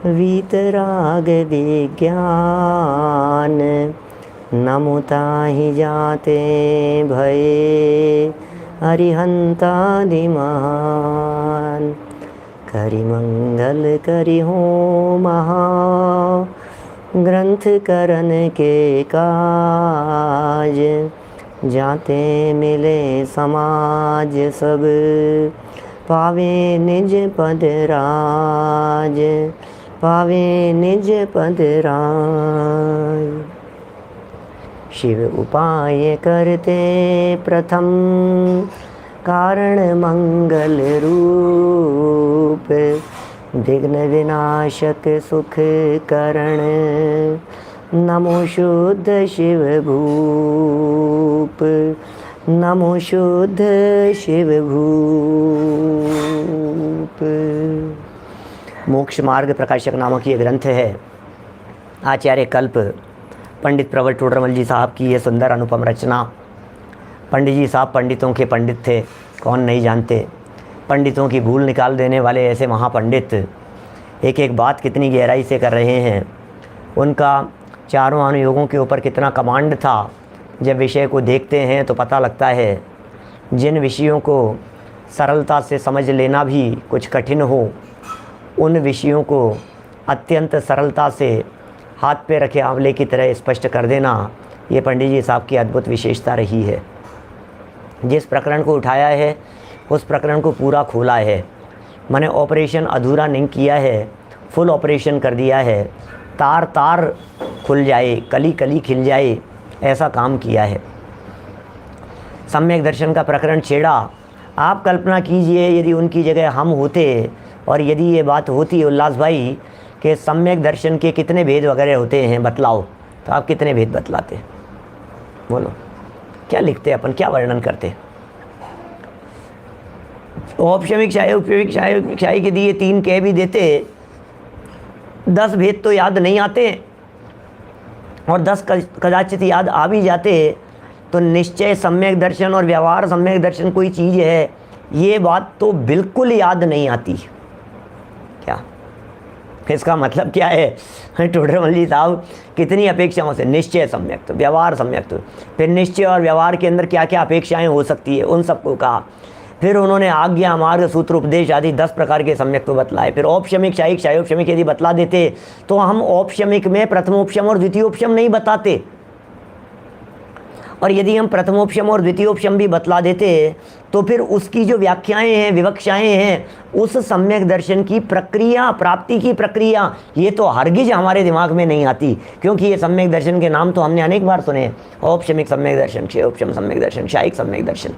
वीतराग विज्ञान नमुताहि जाते भये अरिहंतादिमहान। करि मंगल करि हो महा ग्रंथ करन के काज। जाते मिले समाज सब पावे निज पद राज। पावे निज पद राज। शिव उपाय करते प्रथम कारण मंगल रूप। विघ्न विनाशक सुख करण नमो शुद्ध शिव भूप। नमो शुद्ध शिव भूप। मोक्ष मार्ग प्रकाशक नामक ये ग्रंथ है। आचार्य कल्प पंडित प्रवर टोडरमल जी साहब की ये सुंदर अनुपम रचना। पंडित जी साहब पंडितों के पंडित थे, कौन नहीं जानते। पंडितों की भूल निकाल देने वाले ऐसे महापंडित एक एक बात कितनी गहराई से कर रहे हैं। उनका चारों अनुयोगों के ऊपर कितना कमांड था। जब विषय को देखते हैं तो पता लगता है जिन विषयों को सरलता से समझ लेना भी कुछ कठिन हो, उन विषयों को अत्यंत सरलता से हाथ पे रखे आंवले की तरह स्पष्ट कर देना, ये पंडित जी साहब की अद्भुत विशेषता रही है। जिस प्रकरण को उठाया है उस प्रकरण को पूरा खोला है। मैंने ऑपरेशन अधूरा नहीं किया है, फुल ऑपरेशन कर दिया है। तार तार खुल जाए, कली कली खिल जाए, ऐसा काम किया है। सम्यक दर्शन का प्रकरण छेड़ा। आप कल्पना कीजिए यदि उनकी जगह हम होते और यदि ये बात होती उल्लास भाई कि सम्यक दर्शन के कितने भेद वगैरह होते हैं बतलाओ, तो आप कितने भेद बतलाते? बोलो, क्या लिखते अपन, क्या वर्णन करते? औपशमिक शाही उपयोगिक शाही के दिए 3 कह भी देते, 10 भेद तो याद नहीं आते और 10 कदाचित याद आ भी जाते तो निश्चय सम्यक दर्शन और व्यवहार सम्यक दर्शन कोई चीज़ है, ये बात तो बिल्कुल याद नहीं आती। क्या इसका मतलब क्या है? टोडरमल जी साहब कितनी अपेक्षाओं से निश्चय सम्यक तो व्यवहार सम्यक तो, फिर निश्चय और व्यवहार के अंदर क्या क्या अपेक्षाएं हो सकती है उन सबको कहा। फिर उन्होंने आज्ञा मार्ग सूत्र उपदेश आदि 10 प्रकार के सम्यक तो बतलाए। फिर औपशमिक शायिक शायोपशमिक यदि बतला देते तो हम औपशमिक में प्रथमोपशम और द्वितीयोपशम नहीं बताते, और यदि हम प्रथमोपशम और द्वितीयोपशम भी बतला देते तो फिर उसकी जो व्याख्याएं हैं, विवक्षाएं हैं, उस सम्यक दर्शन की प्रक्रिया, प्राप्ति की प्रक्रिया, ये तो हरगिज हमारे दिमाग में नहीं आती, क्योंकि ये सम्यक दर्शन के नाम तो हमने अनेक बार सुने। औपशमिक सम्यक दर्शन, क्षयोपशम सम्यक दर्शन, शायिक सम्यक दर्शन।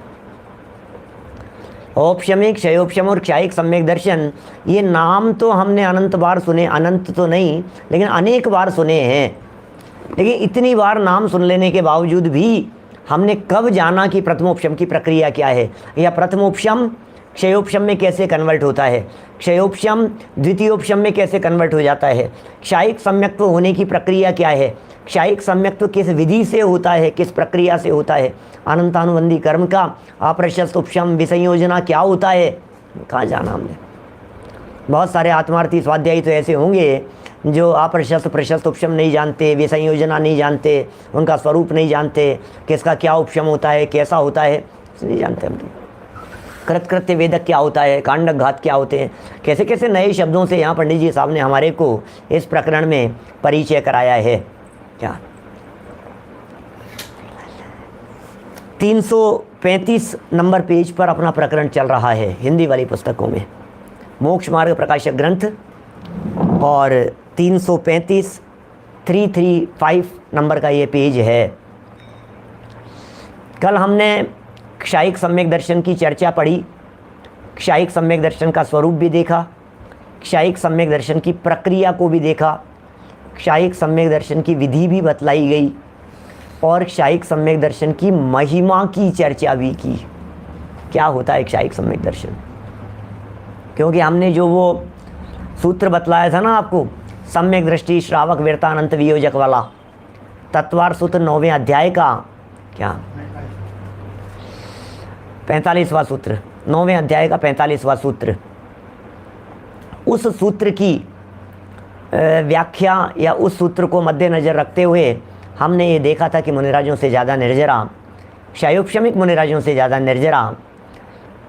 औपशमिक, क्षयोपशम और क्षायिक सम्यक दर्शन, ये नाम तो हमने अनंत बार सुने, अनंत तो नहीं लेकिन अनेक बार सुने हैं। लेकिन इतनी बार नाम सुन लेने के बावजूद भी हमने कब जाना कि प्रथमोपशम की प्रक्रिया क्या है, या प्रथमोपशम क्षयोपशम में कैसे कन्वर्ट होता है, क्षयोपशम द्वितीयोपशम में कैसे कन्वर्ट हो जाता है, क्षायिक सम्यक्त्व होने की प्रक्रिया क्या है, क्षायिक सम्यक्त्व किस विधि से होता है, किस प्रक्रिया से होता है, अनंतानुबंधी कर्म का अप्रशस्त उपशम विसंयोजना क्या होता है, कहाँ जाना हमने। बहुत सारे आत्मार्थी स्वाध्यायी तो ऐसे होंगे जो अप्रशस्त प्रशस्त उपशम नहीं जानते, विसंयोजना नहीं जानते, उनका स्वरूप नहीं जानते, किसका क्या उपशम होता है, कैसा होता है, नहीं जानते हम। कृतकृत्य वेदक क्या होता है, कांडक घात क्या होते हैं, कैसे कैसे नए शब्दों से यहाँ पंडित जी साहब ने हमारे को इस प्रकरण में परिचय कराया है। क्या 335 नंबर पेज पर अपना प्रकरण चल रहा है हिंदी वाली पुस्तकों में, मोक्ष मार्ग प्रकाशक ग्रंथ, और 335 नंबर का ये पेज है। कल हमने क्षायिक सम्यक दर्शन की चर्चा पढ़ी, क्षायिक सम्यक दर्शन का स्वरूप भी देखा, क्षायिक सम्यक दर्शन की प्रक्रिया को भी देखा, क्षायिक सम्यक दर्शन की विधि भी बतलाई गई, और क्षायिक सम्यक दर्शन की महिमा की चर्चा भी की। क्या होता है क्षायिक सम्यक दर्शन? क्योंकि हमने जो वो सूत्र बतलाया था ना आपको, सम्यक दृष्टि श्रावक वीरता अनंत वियोजक वाला, तत्वार सूत्र 9वें अध्याय का क्या 45वां सूत्र, 9वें अध्याय का 45वां सूत्र, उस सूत्र की व्याख्या या उस सूत्र को मद्देनज़र रखते हुए हमने ये देखा था कि मुनिराजों से ज़्यादा निर्जरा, क्षायोपशमिक मुनिराजों से ज़्यादा निर्जरा,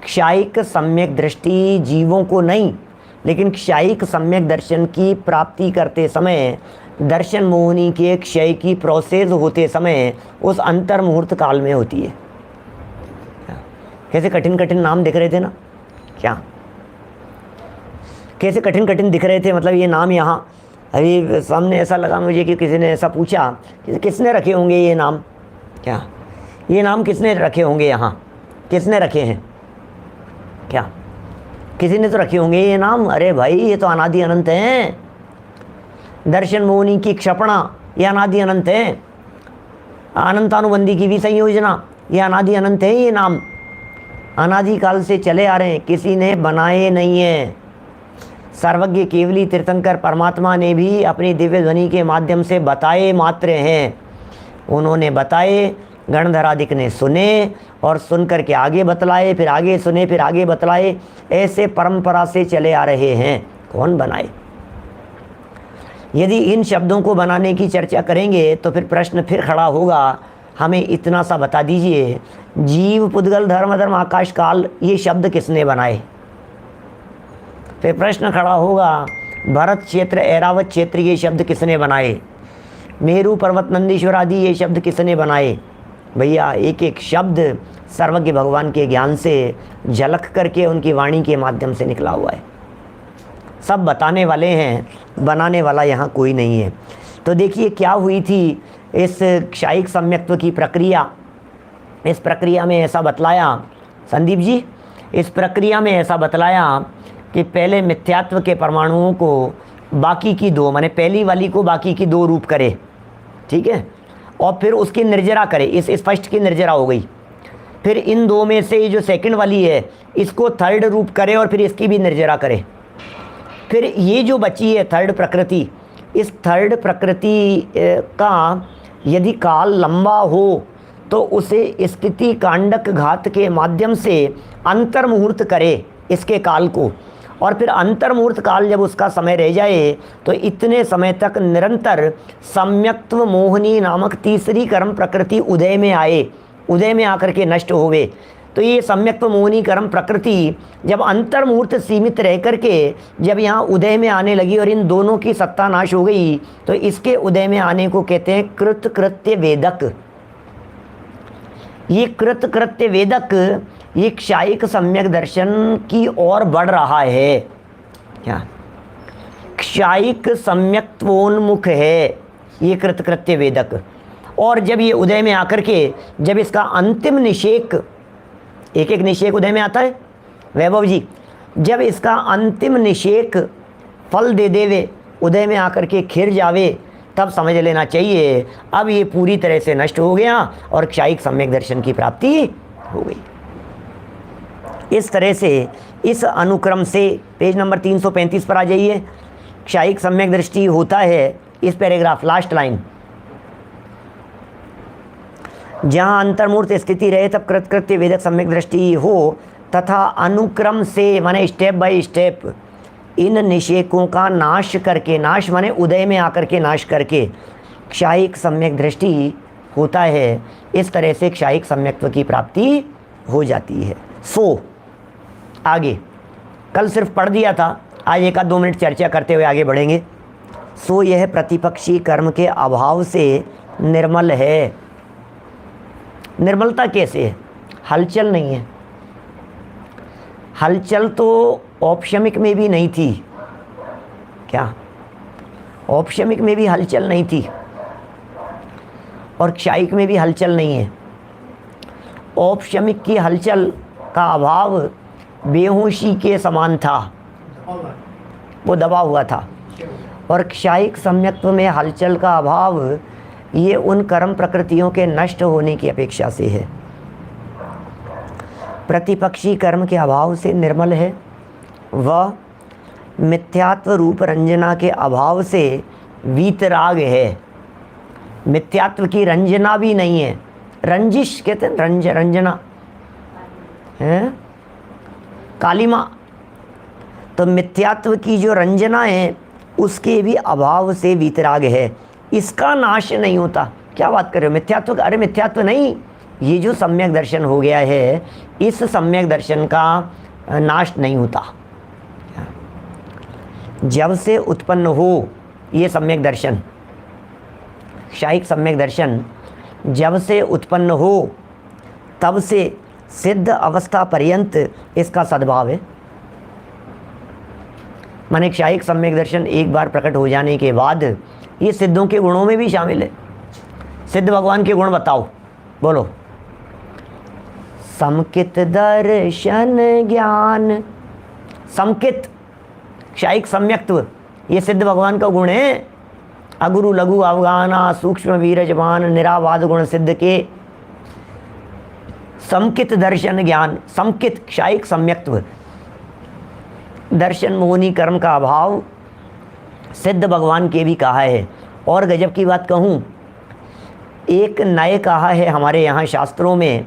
क्षायिक सम्यक दृष्टि जीवों को नहीं, लेकिन क्षायिक सम्यक दर्शन की प्राप्ति करते समय, दर्शन मोहिनी के क्षय की प्रोसेस होते समय उस अंतर मुहूर्त काल में होती है। कैसे कठिन कठिन नाम दिख रहे थे ना, क्या कैसे कठिन कठिन दिख रहे थे, मतलब ये नाम यहाँ अभी सामने ऐसा लगा मुझे कि किसी ने ऐसा पूछा कि किसने रखे होंगे ये नाम, क्या ये नाम किसने रखे होंगे, यहाँ किसने रखे हैं, क्या किसी ने तो रखे होंगे ये नाम। अरे भाई ये तो अनादि अनंत हैं, दर्शन मोहिनी की क्षपणा ये अनादि अनंत है, अनंतानुबंधी की विसंयोजना ये अनादि अनंत है, ये नाम अनादि काल से चले आ रहे हैं, किसी ने बनाए नहीं है। सर्वज्ञ केवली तीर्थंकर परमात्मा ने भी अपनी दिव्य ध्वनि के माध्यम से बताए मात्र हैं। उन्होंने बताए, गणधरादिक ने सुने और सुन कर के आगे बतलाए, फिर आगे सुने, फिर आगे बतलाए, ऐसे परंपरा से चले आ रहे हैं। कौन बनाए? यदि इन शब्दों को बनाने की चर्चा करेंगे तो फिर प्रश्न फिर खड़ा होगा, हमें इतना सा बता दीजिए, जीव पुद्गल धर्म धर्म आकाश काल ये शब्द किसने बनाए? फिर प्रश्न खड़ा होगा, भरत क्षेत्र ऐरावत क्षेत्र ये शब्द किसने बनाए? मेरू पर्वत नंदीश्वर आदि ये शब्द किसने बनाए? भैया एक एक शब्द सर्वज्ञ भगवान के ज्ञान से झलक करके उनकी वाणी के माध्यम से निकला हुआ है। सब बताने वाले हैं, बनाने वाला यहाँ कोई नहीं है। तो देखिए क्या हुई थी इस क्षायिक सम्यक्त्व की प्रक्रिया। इस प्रक्रिया में ऐसा बतलाया संदीप जी, इस प्रक्रिया में ऐसा बतलाया कि पहले मिथ्यात्व के परमाणुओं को बाकी की दो, माने पहली वाली को बाकी की दो रूप करे, ठीक है, और फिर उसकी निर्जरा करे, इस स्पष्ट की निर्जरा हो गई। फिर इन दो में से जो सेकंड वाली है इसको थर्ड रूप करे और फिर इसकी भी निर्जरा करे। फिर ये जो बची है थर्ड प्रकृति, इस थर्ड प्रकृति का यदि काल लंबा हो तो उसे स्थिति कांडक घात के माध्यम से अंतर मुहूर्त करे इसके काल को, और फिर अंतर मुहूर्त काल जब उसका समय रह जाए तो इतने समय तक निरंतर सम्यक्त्व मोहिनी नामक तीसरी कर्म प्रकृति उदय में आए, उदय में आकर के नष्ट होवे। तो ये सम्यक्त्व मोहिनी कर्म प्रकृति जब अंतर मुहूर्त सीमित रह करके जब यहाँ उदय में आने लगी और इन दोनों की सत्ता नाश हो गई, तो इसके उदय में आने को कहते हैं कृत कृत्य वेदक। ये कृत कृत्य वेदक ये क्षायिक सम्यक दर्शन की ओर बढ़ रहा है। क्या क्षायिक सम्यक्त्वोन्मुख है ये कृतकृत्य वेदक। और जब ये उदय में आकर के जब इसका अंतिम निषेक, एक एक निषेक उदय में आता है वैभव जी, जब इसका अंतिम निषेक फल दे देवे, उदय में आकर के खिर जावे, तब समझ लेना चाहिए अब ये पूरी तरह से नष्ट हो गया और क्षायिक सम्यक दर्शन की प्राप्ति हो गई। इस तरह से इस अनुक्रम से पेज नंबर 335 पर आ जाइए। क्षायिक सम्यक दृष्टि होता है, इस पैराग्राफ लास्ट लाइन, जहाँ अंतर्मूर्त स्थिति रहे तब कृतकृत्य वेदक सम्यक दृष्टि हो तथा अनुक्रम से माने स्टेप बाय स्टेप इन निषेकों का नाश करके, नाश माने उदय में आकर के नाश करके क्षायिक सम्यक दृष्टि होता है। इस तरह से क्षायिक सम्यक्त्व की प्राप्ति हो जाती है। आगे कल सिर्फ पढ़ दिया था, आज एक आध 2 मिनट चर्चा करते हुए आगे बढ़ेंगे। यह प्रतिपक्षी कर्म के अभाव से निर्मल है। निर्मलता कैसे है? हलचल नहीं है। हलचल तो औपशमिक में भी नहीं थी। क्या औपशमिक में भी हलचल नहीं थी और क्षायिक में भी हलचल नहीं है। औपशमिक की हलचल का अभाव बेहोशी के समान था, वो दबा हुआ था, और क्षायिक सम्यक्त्व में हलचल का अभाव ये उन कर्म प्रकृतियों के नष्ट होने की अपेक्षा से है। प्रतिपक्षी कर्म के अभाव से निर्मल है, वह मिथ्यात्व रूप रंजना के अभाव से वीतराग है। मिथ्यात्व की रंजना भी नहीं है, रंजिश कहते हैं, रंजना है कालिमा। तो मिथ्यात्व की जो रंजना है उसके भी अभाव से वीतराग है, इसका नाश नहीं होता। क्या बात कर रहे हो, मिथ्यात्व का? अरे मिथ्यात्व नहीं, ये जो सम्यक दर्शन हो गया है, इस सम्यक दर्शन का नाश नहीं होता। जब से उत्पन्न हो ये सम्यक दर्शन, क्षायिक सम्यक दर्शन जब से उत्पन्न हो तब से सिद्ध अवस्था पर्यंत इसका सद्भाव है। माने क्षायिक सम्यक दर्शन एक बार प्रकट हो जाने के बाद ये सिद्धों के गुणों में भी शामिल है। सिद्ध भगवान के गुण बताओ, बोलो। समकित दर्शन ज्ञान, समकित क्षायिक सम्यक्त्व, ये सिद्ध भगवान का गुण है। अगुरु लघु अवगाना सूक्ष्म वीरजमान निरावाद गुण सिद्ध के समकित दर्शन ज्ञान, समकित क्षायिक सम्यक्त्व, दर्शन मोहनी कर्म का अभाव सिद्ध भगवान के भी कहा है। और गजब की बात कहूँ, एक नय कहा है हमारे यहाँ शास्त्रों में,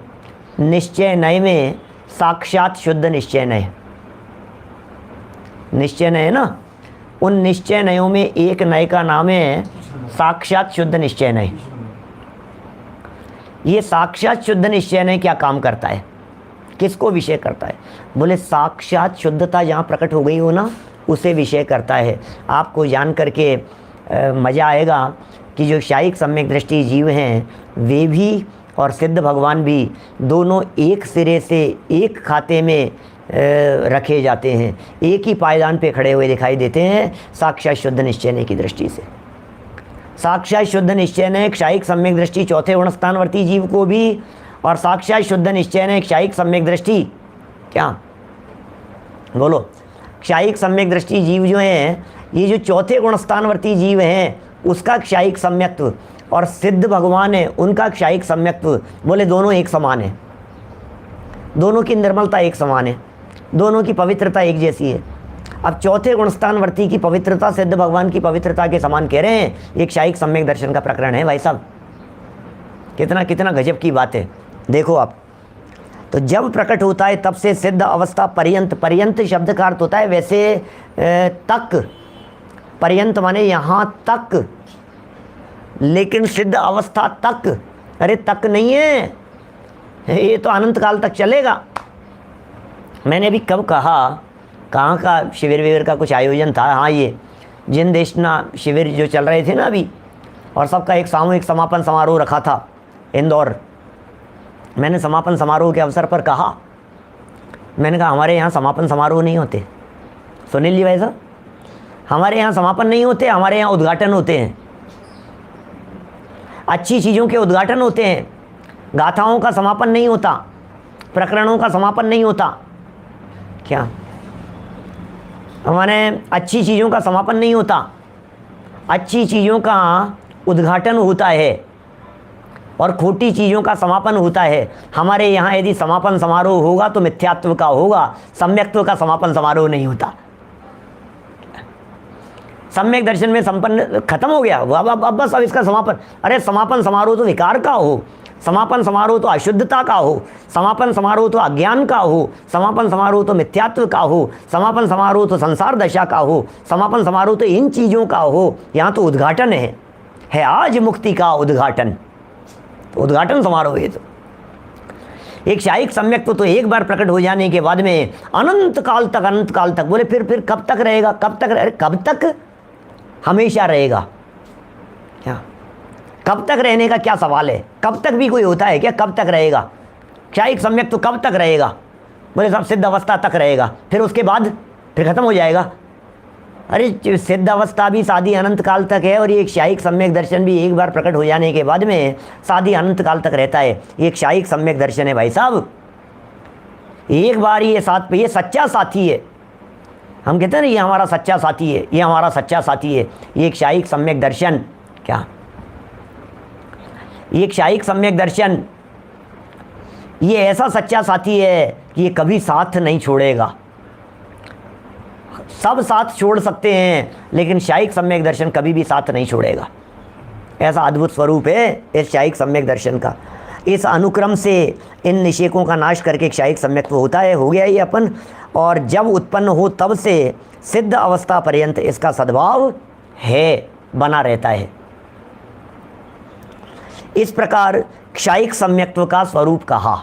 निश्चय नय में साक्षात शुद्ध निश्चय नय। निश्चय नय है ना, उन निश्चय नयों में एक नय का नाम है साक्षात शुद्ध निश्चय नय। ये साक्षात शुद्ध निश्चय नय क्या काम करता है, किसको विषय करता है? बोले साक्षात शुद्धता जहाँ प्रकट हो गई हो ना, उसे विषय करता है। आपको जान करके मज़ा आएगा कि जो क्षायिक सम्यक दृष्टि जीव हैं वे भी और सिद्ध भगवान भी दोनों एक सिरे से एक खाते में रखे जाते हैं, एक ही पायदान पे खड़े हुए दिखाई देते हैं साक्षात शुद्ध निश्चय की दृष्टि से। साक्षात शुद्ध निश्चय क्षायिक सम्यक दृष्टि चौथे गुणस्थानवर्ती जीव को भी, और साक्षात शुद्ध निश्चय क्षायिक सम्यक दृष्टि, क्या बोलो, क्षायिक सम्यक दृष्टि जीव जो हैं, ये जो चौथे गुणस्थानवर्ती जीव हैं उसका क्षायिक सम्यक्त्व, और सिद्ध भगवान है उनका क्षायिक सम्यक्त्व, बोले दोनों एक समान है, दोनों की निर्मलता एक समान है, दोनों की पवित्रता एक जैसी है। अब चौथे गुणस्थानवर्ती की पवित्रता सिद्ध भगवान की पवित्रता के समान कह रहे हैं, ये क्षायिक सम्यक दर्शन का प्रकरण है भाई साहब। कितना कितना गजब की बात है, देखो आप। तो जब प्रकट होता है तब से सिद्ध अवस्था पर्यंत, पर्यंत शब्द का अर्थ होता है वैसे तक, पर्यंत माने यहाँ तक, लेकिन सिद्ध अवस्था तक, अरे तक नहीं है, ये तो अनंत काल तक चलेगा। मैंने अभी कब कहा, कहाँ का शिविर विविर का कुछ आयोजन था, हाँ ये जिन देशना शिविर जो चल रहे थे ना अभी, और सबका एक सामूहिक समापन समारोह रखा था इंदौर। मैंने समापन समारोह के अवसर पर कहा, मैंने कहा हमारे यहाँ समापन समारोह नहीं होते, सुनील जी भाई साहब, हमारे यहाँ समापन नहीं होते, हमारे यहाँ उद्घाटन होते हैं। अच्छी चीज़ों के उद्घाटन होते हैं, गाथाओं का समापन नहीं होता, प्रकरणों का समापन नहीं होता। क्या हमारे अच्छी चीज़ों का समापन नहीं होता, अच्छी चीज़ों का उद्घाटन होता है और खोटी चीज़ों का समापन होता है। हमारे यहाँ यदि समापन समारोह होगा तो मिथ्यात्व का होगा, सम्यक्त्व का समापन समारोह नहीं होता। सम्यक दर्शन में संपन्न खत्म हो गया, अब बस अब इसका समापन, अरे समापन समारोह तो विकार का हो, समापन समारोह तो अशुद्धता का हो, समापन समारोह तो अज्ञान का हो, समापन समारोह तो मिथ्यात्व का हो, समापन समारोह तो संसार दशा का हो, समापन समारोह तो इन चीज़ों का हो। यहाँ तो उद्घाटन है आज मुक्ति का उद्घाटन, तो उद्घाटन समारोह है। तो एक क्षायिक सम्यक तो एक बार प्रकट हो जाने के बाद में अनंत काल तक, अनंत काल तक, बोले फिर कब तक रहेगा, कब तक, अरे कब तक, हमेशा रहेगा। क्या कब तक रहने का क्या सवाल है, कब तक भी कोई होता है क्या, कब तक रहेगा? क्षायिक सम्यक तो कब तक रहेगा? बोले सब सिद्ध अवस्था तक रहेगा, फिर उसके बाद फिर खत्म हो जाएगा। अरे सिद्ध अवस्था भी शादी अनंत काल तक है, और ये क्षायिक सम्यक दर्शन भी एक बार प्रकट हो जाने के बाद में शादी अनंत काल तक रहता है। ये क्षायिक सम्यक दर्शन है भाई साहब, एक बार ये साथ पे, ये सच्चा साथी है। हम कहते हैं ना ये हमारा सच्चा साथी है, ये हमारा सच्चा साथी है। ये क्षायिक सम्यक दर्शन, क्या ये क्षायिक सम्यक दर्शन ये ऐसा सच्चा साथी है कि ये कभी साथ नहीं छोड़ेगा। सब साथ छोड़ सकते हैं, लेकिन क्षायिक सम्यक दर्शन कभी भी साथ नहीं छोड़ेगा। ऐसा अद्भुत स्वरूप है इस क्षायिक सम्यक दर्शन का। इस अनुक्रम से इन निषेकों का नाश करके क्षायिक सम्यक्त्व होता है, हो गया ये अपन। और जब उत्पन्न हो तब से सिद्ध अवस्था पर्यंत इसका सद्भाव है, बना रहता है। इस प्रकार क्षायिक सम्यक्त्व का स्वरूप कहा।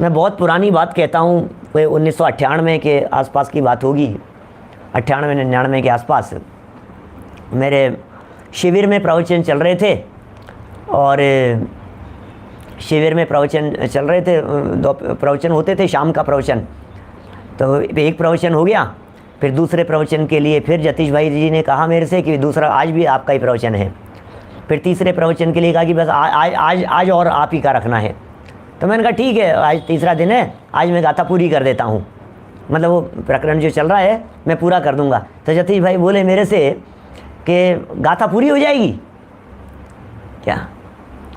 मैं बहुत पुरानी बात कहता हूँ, कोई 1998 के आसपास की बात होगी, 98-99 के आसपास मेरे शिविर में प्रवचन चल रहे थे। और शिविर में प्रवचन चल रहे थे, दो प्रवचन होते थे, शाम का प्रवचन। तो एक प्रवचन हो गया, फिर दूसरे प्रवचन के लिए फिर जतीश भाई जी ने कहा मेरे से कि दूसरा आज भी आपका ही प्रवचन है। फिर तीसरे प्रवचन के लिए कहा कि बस आज और आप ही का रखना है। तो मैंने कहा ठीक है, आज तीसरा दिन है, आज मैं गाथा पूरी कर देता हूँ, मतलब वो प्रकरण जो चल रहा है मैं पूरा कर दूँगा। तो जतीश भाई बोले मेरे से कि गाथा पूरी हो जाएगी क्या,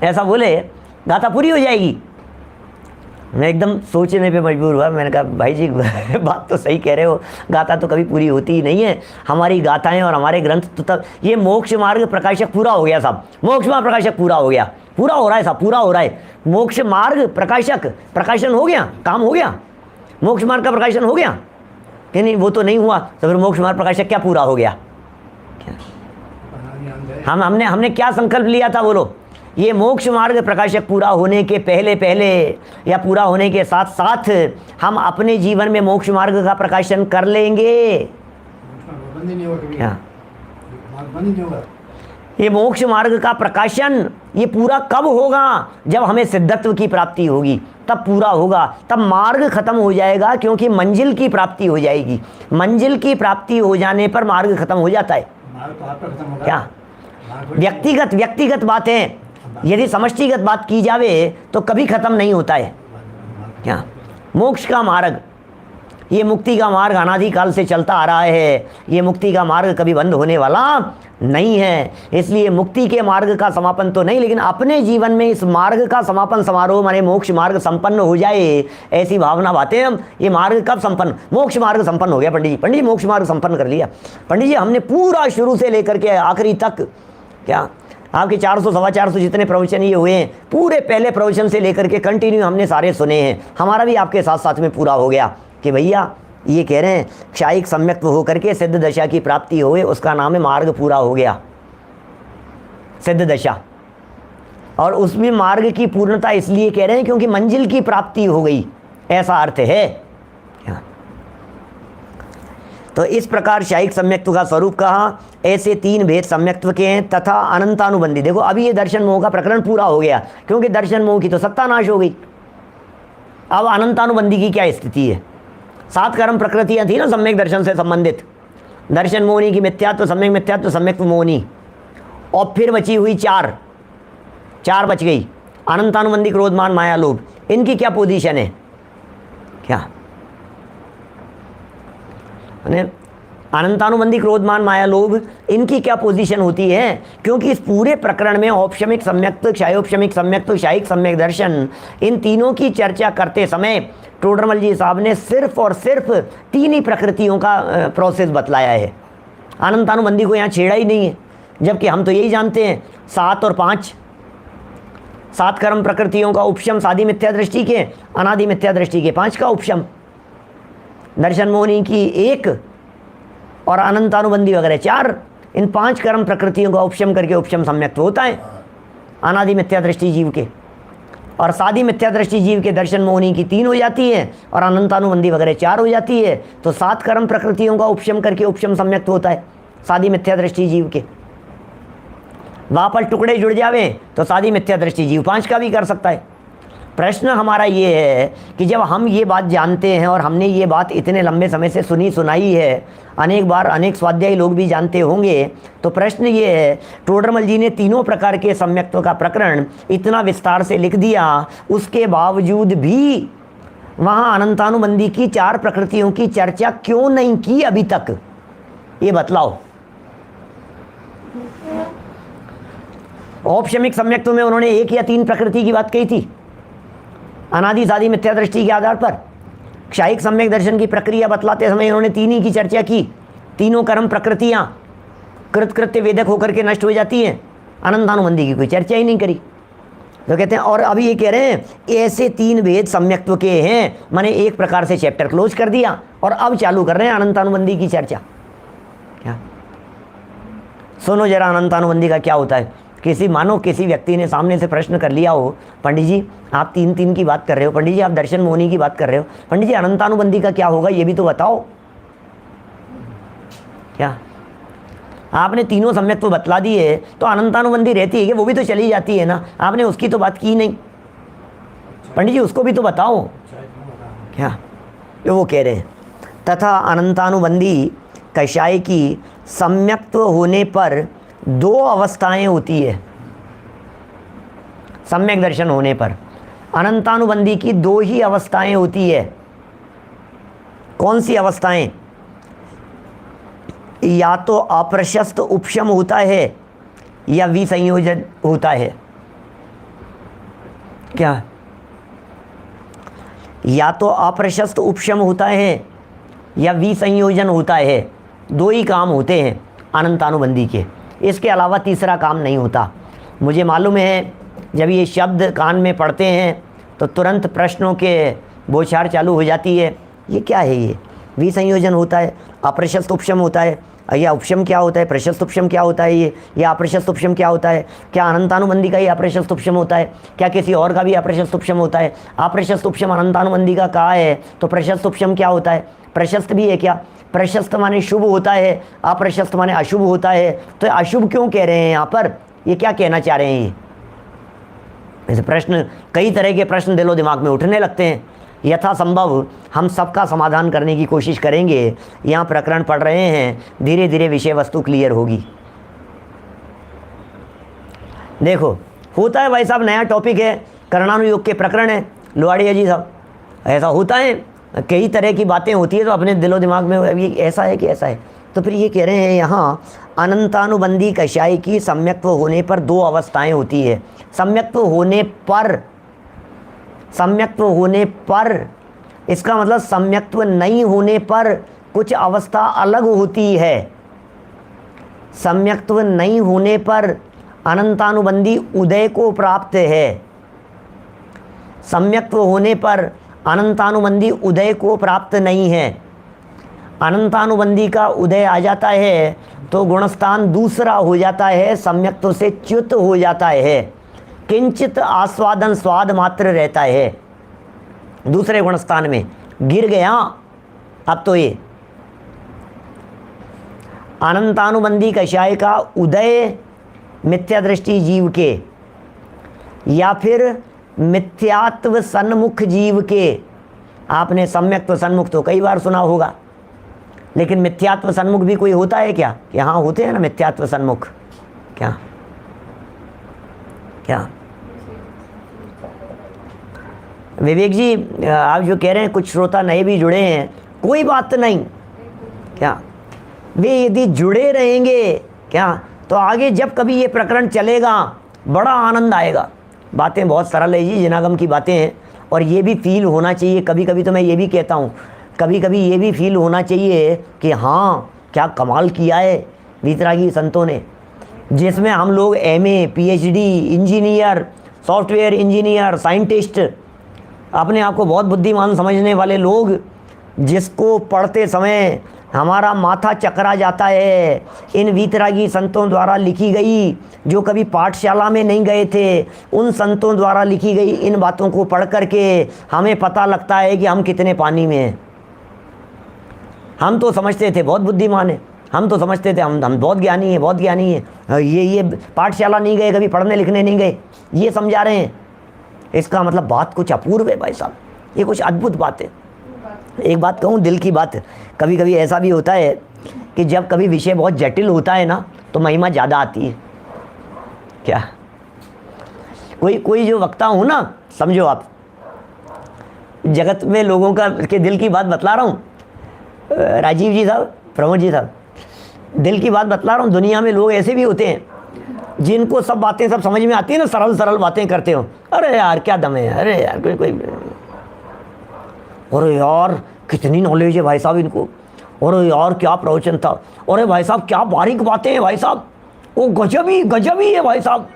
ऐसा बोले, गाथा पूरी हो जाएगी। मैं एकदम सोचने पे मजबूर हुआ। मैंने कहा भाई जी बात तो सही कह रहे हो, गाथा तो कभी पूरी होती ही नहीं है। हमारी गाथाएं और हमारे ग्रंथ तो तब, ये मोक्ष मार्ग प्रकाशक पूरा हो गया साहब, मोक्ष मार्ग प्रकाशक पूरा हो गया, पूरा हो रहा है साहब, पूरा हो रहा है। मोक्ष मार्ग प्रकाशक प्रकाशन हो गया, काम हो गया, मोक्ष मार्ग का प्रकाशन हो गया कि नहीं? वो तो नहीं हुआ, तो फिर मोक्ष मार्ग प्रकाशक क्या पूरा हो गया? क्या हमने क्या संकल्प लिया था? बोलो। ये मोक्ष मार्ग प्रकाशक पूरा होने के पहले या पूरा होने के साथ साथ हम अपने जीवन में मोक्ष मार्ग का प्रकाशन कर लेंगे क्या? ये मोक्ष मार्ग का प्रकाशन ये पूरा कब होगा? जब हमें सिद्धत्व की प्राप्ति होगी, तब पूरा होगा, तब मार्ग खत्म हो जाएगा, क्योंकि मंजिल की प्राप्ति हो जाएगी। मंजिल की प्राप्ति हो जाने पर मार्ग खत्म हो जाता है क्या? व्यक्तिगत बातें यदि समष्टिगत बात की जावे तो कभी खत्म नहीं होता है क्या? मोक्ष का मार्ग, ये मुक्ति का मार्ग अनादिकाल से चलता आ रहा है। ये मुक्ति का मार्ग कभी बंद होने वाला नहीं है। इसलिए मुक्ति के मार्ग का समापन तो नहीं, लेकिन अपने जीवन में इस मार्ग का समापन समारोह माने मोक्ष मार्ग संपन्न हो जाए, ऐसी भावना बातें हम। ये मार्ग कब संपन्न? मोक्ष मार्ग संपन्न हो गया पंडित जी मोक्ष मार्ग संपन्न कर लिया पंडित जी। हमने पूरा शुरू से लेकर के आखिरी तक क्या, आपके 400 सवा 400 जितने प्रवचन ये हुए हैं, पूरे पहले प्रवचन से लेकर के कंटिन्यू हमने सारे सुने हैं। हमारा भी आपके साथ साथ में पूरा हो गया कि भैया ये कह रहे हैं क्षायिक सम्यक्त्व होकर के सिद्ध दशा की प्राप्ति होए, उसका नाम है मार्ग पूरा हो गया, सिद्ध दशा। और उसमें मार्ग की पूर्णता इसलिए कह रहे हैं क्योंकि मंजिल की प्राप्ति हो गई, ऐसा अर्थ है क्या? तो इस प्रकार क्षायिक सम्यक्त्व का स्वरूप कहा। ऐसे 3 भेद सम्यक्त्व के हैं तथा अनंतानुबंधी। देखो अभी ये दर्शन मोह का प्रकरण पूरा हो गया, क्योंकि दर्शन मोह की तो सत्ता नाश हो गई। अब अनंतानुबंधी की क्या स्थिति है? 7 कर्म प्रकृतियां थी ना सम्यक दर्शन से संबंधित, दर्शन मोहनी की मिथ्यात्व, सम्यक मिथ्यात्व, सम्यक्त्व मोहनी, और फिर बची हुई 4 बच गई, अनंतानुबंधी, क्रोध, मान, माया, लोभ। इनकी क्या पोजीशन है क्या? अनंतानुबंधी, क्रोध, मान, माया, लोभ, इनकी क्या पोजीशन होती है? क्योंकि इस पूरे प्रकरण में औपशमिक सम्यक्त्व, क्षायोपशमिक सम्यक्त्व, क्षायिक सम्यक दर्शन, इन तीनों की चर्चा करते समय टोडरमल जी साहब ने सिर्फ और सिर्फ 3 ही प्रकृतियों का प्रोसेस बतलाया है। अनंतानुबंधी को यहाँ छेड़ा ही नहीं है, जबकि हम तो यही जानते हैं 7 और 5, 7 कर्म प्रकृतियों का उपशम सादी मिथ्या दृष्टि के, अनादि मिथ्या दृष्टि के 5 का उपशम, दर्शन मोहनी की 1 और अनंतानुबंधी वगैरह 4। इन 5 कर्म प्रकृतियों का उपशम करके उपशम सम्यक्त्व होता है अनादि मिथ्या दृष्टि जीव के, और सादी मिथ्या दृष्टि जीव के दर्शन मोहनी की 3 हो जाती है और अनंतानुबंधी वगैरह 4 हो जाती है। तो 7 कर्म प्रकृतियों का उपशम करके उपशम सम्यक्त्व होता है सादी मिथ्या दृष्टि जीव के। वापस टुकड़े जुड़ जावे तो सादी मिथ्या दृष्टि जीव 5 का भी कर सकता है। प्रश्न हमारा ये है कि जब हम ये बात जानते हैं और हमने ये बात इतने लंबे समय से सुनी सुनाई है, अनेक बार अनेक स्वाध्यायी लोग भी जानते होंगे, तो प्रश्न ये है, टोडरमल जी ने तीनों प्रकार के सम्यक्त्व का प्रकरण इतना विस्तार से लिख दिया, उसके बावजूद भी वहाँ अनंतानुबंधी की 4 प्रकृतियों की चर्चा क्यों नहीं की अभी तक? ये बतलाओ। औपशमिक सम्यक्त्व में उन्होंने 1 या 3 प्रकृति की बात कही थी अनादि सादी मिथ्या दृष्टि के आधार पर। क्षायिक सम्यक दर्शन की प्रक्रिया बतलाते समय इन्होंने 3 ही की चर्चा की। तीनों कर्म प्रकृतियां कृतकृत्य वेदक होकर के नष्ट हो जाती हैं, अनंतानुबंधी की कोई चर्चा ही नहीं करी। तो कहते हैं, और अभी ये कह रहे हैं ऐसे 3 भेद सम्यक्त्व के हैं। मैंने एक प्रकार से चैप्टर क्लोज कर दिया और अब चालू कर रहे हैं अनंतानुबंधी की चर्चा। क्या सुनो जरा, अनंतानुबंधी का क्या होता है। मानो किसी व्यक्ति ने सामने से प्रश्न कर लिया हो, पंडित जी आप 3 की बात कर रहे हो, पंडित जी आप दर्शन मोहनी की बात कर रहे हो, पंडित जी अनंतानुबंधी का क्या होगा ये भी तो बताओ। क्या आपने तीनों सम्यक्त्व बतला दिए तो अनंतानुबंधी रहती है कि वो भी तो चली जाती है ना, आपने उसकी तो बात की नहीं। पंडित जी उसको भी तो बताओ। क्या तो वो कह रहे हैं, तथा अनंतानुबंधी कषाय की सम्यक्त्व होने पर 2 अवस्थाएं होती है। सम्यक दर्शन होने पर अनंतानुबंधी की 2 ही अवस्थाएं होती है। कौन सी अवस्थाएं? या तो अप्रशस्त उपशम होता है या विसंयोजन होता है। क्या? या तो अप्रशस्त उपशम होता है या विसंयोजन होता है। 2 ही काम होते हैं अनंतानुबंधी के, इसके अलावा तीसरा काम नहीं होता। मुझे मालूम है जब ये शब्द कान में पड़ते हैं तो तुरंत प्रश्नों के बौछार चालू हो जाती है। ये क्या है? ये विसंयोजन होता है, अप्रशस्त उपशम होता है, या उपशम क्या होता है, प्रशस्त उपशम क्या होता है, ये या अप्रशस्त उपशम क्या होता है? क्या अनंतानुबंधी का ही अप्रशस्त उपशम होता है? क्या किसी और का भी अप्रशस्त उपशम होता है? अप्रशस्त उपशम अनंतानुबंधी का कहा है तो प्रशस्त उपशम क्या होता है? प्रशस्त भी है क्या? प्रशस्त माने शुभ होता है, अप्रशस्त माने अशुभ होता है। तो अशुभ क्यों कह रहे हैं यहाँ पर? ये क्या कहना चाह रहे हैं? ये ऐसे प्रश्न, कई तरह के प्रश्न दिलो दिमाग में उठने लगते हैं। यथासंभव हम सबका समाधान करने की कोशिश करेंगे। यहाँ प्रकरण पढ़ रहे हैं, धीरे धीरे विषय वस्तु क्लियर होगी। देखो होता है भाई साहब, नया टॉपिक है, कर्णानुयोग के प्रकरण है लोहाड़िया जी साहब। ऐसा होता है, कई तरह की बातें होती है तो अपने दिलो दिमाग में ये ऐसा है कि ऐसा है। तो फिर ये कह रहे हैं यहाँ अनंतानुबंधी कषाय की सम्यक्त्व होने पर 2 अवस्थाएं होती है। सम्यक्त्व होने पर इसका मतलब सम्यक्त्व नहीं होने पर कुछ अवस्था अलग होती है। सम्यक्त्व नहीं होने पर अनंतानुबंधी उदय को प्राप्त है। सम्यक्त्व होने पर अनंतानुबंधी उदय को प्राप्त नहीं है। अनंतानुबंधी का उदय आ जाता है तो गुणस्थान दूसरा हो जाता है, सम्यक्त्व से च्युत हो जाता है, किंचित आस्वादन स्वाद मात्र रहता है, दूसरे गुणस्थान में गिर गया। अब तो ये अनंतानुबंधी कषाय का उदय मिथ्या दृष्टि जीव के या फिर मिथ्यात्व सन्मुख जीव के। आपने सम्यक्त्व सन्मुख तो कई बार सुना होगा, लेकिन मिथ्यात्व सन्मुख भी कोई होता है क्या? यहाँ होते हैं ना मिथ्यात्व सन्मुख। क्या क्या विवेक जी आप जो कह रहे हैं, कुछ श्रोता नए भी जुड़े हैं, कोई बात नहीं। क्या वे यदि जुड़े रहेंगे क्या तो आगे जब कभी ये प्रकरण चलेगा बड़ा आनंद आएगा। बातें बहुत सरल है जी, जिनागम की बातें हैं, और ये भी फील होना चाहिए। कभी कभी तो मैं ये भी कहता हूँ, कभी कभी ये भी फील होना चाहिए कि हाँ क्या कमाल किया है वीतरागी संतों ने, जिसमें हम लोग MA PhD engineer, software engineer, scientist, अपने आप को बहुत बुद्धिमान समझने वाले लोग, जिसको पढ़ते समय हमारा माथा चकरा जाता है। इन वीतरागी संतों द्वारा लिखी गई, जो कभी पाठशाला में नहीं गए थे, उन संतों द्वारा लिखी गई इन बातों को पढ़ करके हमें पता लगता है कि हम कितने पानी में हैं। हम तो समझते थे बहुत बुद्धिमान है, हम तो समझते थे हम बहुत ज्ञानी हैं, बहुत ज्ञानी हैं। ये पाठशाला नहीं गए, कभी पढ़ने लिखने नहीं गए, ये समझा रहे हैं। इसका मतलब बात कुछ अपूर्व है भाई साहब, ये कुछ अद्भुत बात है। एक बात कहूँ, दिल की बात, कभी कभी ऐसा भी होता है कि जब कभी विषय बहुत जटिल होता है ना तो महिमा ज़्यादा आती है। क्या कोई जो वक्ता हूँ ना, समझो आप जगत में लोगों का के दिल की बात बतला रहा हूँ, राजीव जी साहब, प्रमोद जी साहब, दिल की बात बतला रहा हूँ। दुनिया में लोग ऐसे भी होते हैं जिनको सब बातें सब समझ में आती है ना, सरल सरल बातें करते हो, अरे यार क्या दम है, अरे यार कोई अरे यार कितनी नॉलेज है भाई साहब इनको, अरे यार क्या प्रवचन था, अरे भाई साहब क्या बारीक बातें हैं भाई साहब, वो गजब ही है भाई साहब।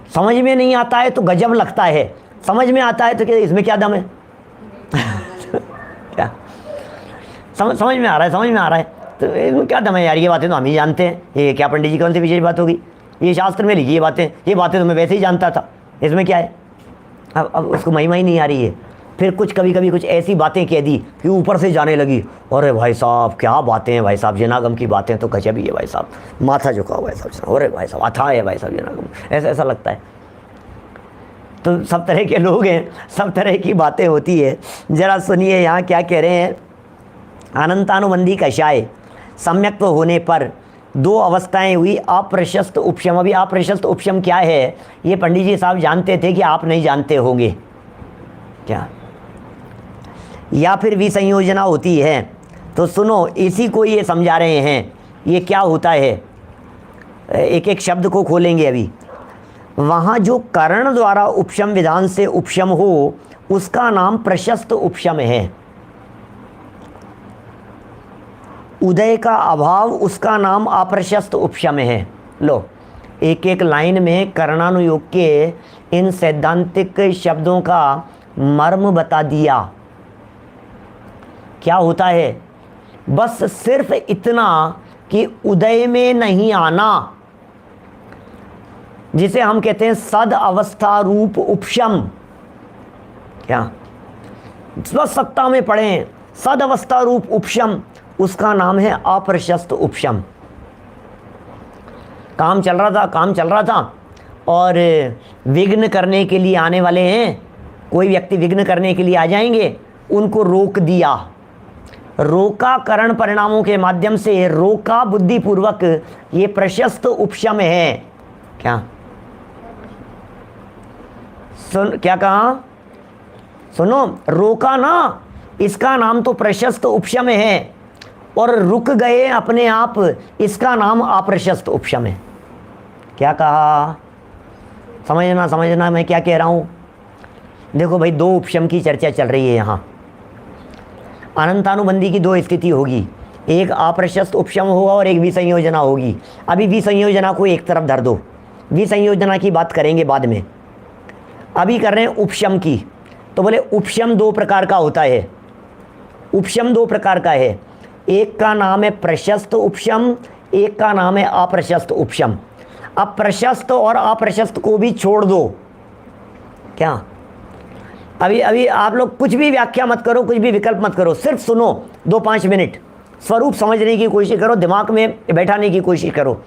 समझ में नहीं आता है तो गजब लगता है, समझ में आता है तो क्या इसमें क्या दम है? क्या समझ में आ रहा है, समझ में आ रहा है तो इसमें क्या दम है यार? ये बातें तो हम ही जानते हैं, ये क्या पंडित जी कौन सी विशेष बात होगी? ये शास्त्र में लिखी ये बातें तो मैं वैसे ही जानता था, इसमें क्या है? अब उसको महिमा ही नहीं आ रही है। फिर कभी कभी कुछ ऐसी बातें कह दी कि ऊपर से जाने लगी, अरे भाई साहब क्या बातें हैं भाई साहब, जनागम की बातें तो गजब ही है भाई साहब, माथा झुका हुआ है साहब, अरे भाई साहब अथाह है भाई साहब जनागम, ऐसा लगता है। तो सब तरह के लोग हैं, सब तरह की बातें होती है। ज़रा सुनिए यहाँ क्या कह रहे हैं। अनंतानुबंधी कषाय सम्यक्त्व होने पर दो अवस्थाएं हुई, अप्रशस्त उपशम। अभी अप्रशस्त उपशम क्या है ये पंडित जी साहब जानते थे कि आप नहीं जानते होंगे क्या? या फिर विसंयोजना होती है। तो सुनो, इसी को ये समझा रहे हैं ये क्या होता है। एक एक शब्द को खोलेंगे अभी। वहाँ जो करण द्वारा उपशम विधान से उपशम हो उसका नाम प्रशस्त उपशम है। उदय का अभाव उसका नाम अप्रशस्त उपशम है। लो, एक एक लाइन में करणानुयोग के इन सैद्धांतिक शब्दों का मर्म बता दिया। क्या होता है? बस सिर्फ इतना कि उदय में नहीं आना, जिसे हम कहते हैं सद अवस्था रूप उपशम। क्या बस सत्ता में पढ़ें सद अवस्था रूप उपशम, उसका नाम है अप्रशस्त उपशम। काम चल रहा था और विघ्न करने के लिए आने वाले हैं, कोई व्यक्ति विघ्न करने के लिए आ जाएंगे, उनको रोक दिया। रोका करण परिणामों के माध्यम से, रोका बुद्धिपूर्वक, ये प्रशस्त उपशम है। क्या क्या कहा? सुनो, रोका ना, इसका नाम तो प्रशस्त उपशम है, और रुक गए अपने आप, इसका नाम अप्रशस्त उपशम है। क्या कहा? समझना मैं क्या कह रहा हूं। देखो भाई, दो उपशम की चर्चा चल रही है यहाँ। अनंतानुबंधी की दो स्थिति होगी, एक अप्रशस्त उपशम होगा और एक विसंयोजना होगी। अभी विसंयोजना को एक तरफ धर दो, विसंयोजना की बात करेंगे बाद में। अभी कर रहे हैं उपशम की। तो बोले उपशम दो प्रकार का होता है। उपशम दो प्रकार का है, एक का नाम है प्रशस्त उपशम, एक का नाम है अप्रशस्त उपशम। अब प्रशस्त और अप्रशस्त को भी छोड़ दो। क्या अभी आप लोग कुछ भी व्याख्या मत करो, कुछ भी विकल्प मत करो, सिर्फ सुनो 2-5 मिनट, स्वरूप समझने की कोशिश करो, दिमाग में बैठाने की कोशिश करो।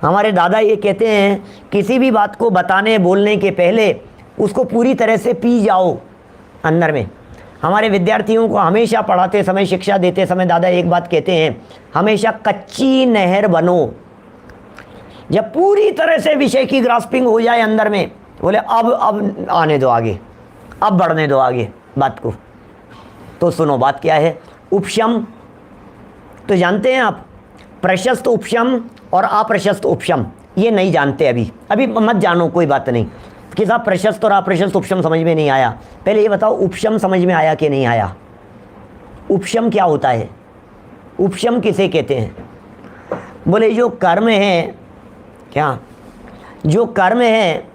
हमारे दादा ये कहते हैं, किसी भी बात को बताने बोलने के पहले उसको पूरी तरह से पी जाओ अंदर में। हमारे विद्यार्थियों को हमेशा पढ़ाते समय, शिक्षा देते समय दादा एक बात कहते हैं, हमेशा कच्ची नहर बनो। जब पूरी तरह से विषय की ग्रास्पिंग हो जाए अंदर में, बोले अब आने दो आगे, अब बढ़ने दो आगे बात को। तो सुनो बात क्या है। उपशम तो जानते हैं आप, प्रशस्त उपशम और अप्रशस्त उपशम ये नहीं जानते अभी मत जानो, कोई बात नहीं कि साहब प्रशस्त और अप्रशस्त उपशम समझ में नहीं आया। पहले ये बताओ उपशम समझ में आया कि नहीं आया? उपशम क्या होता है? उपशम किसे कहते हैं? बोले जो कर्म है, क्या जो कर्म है,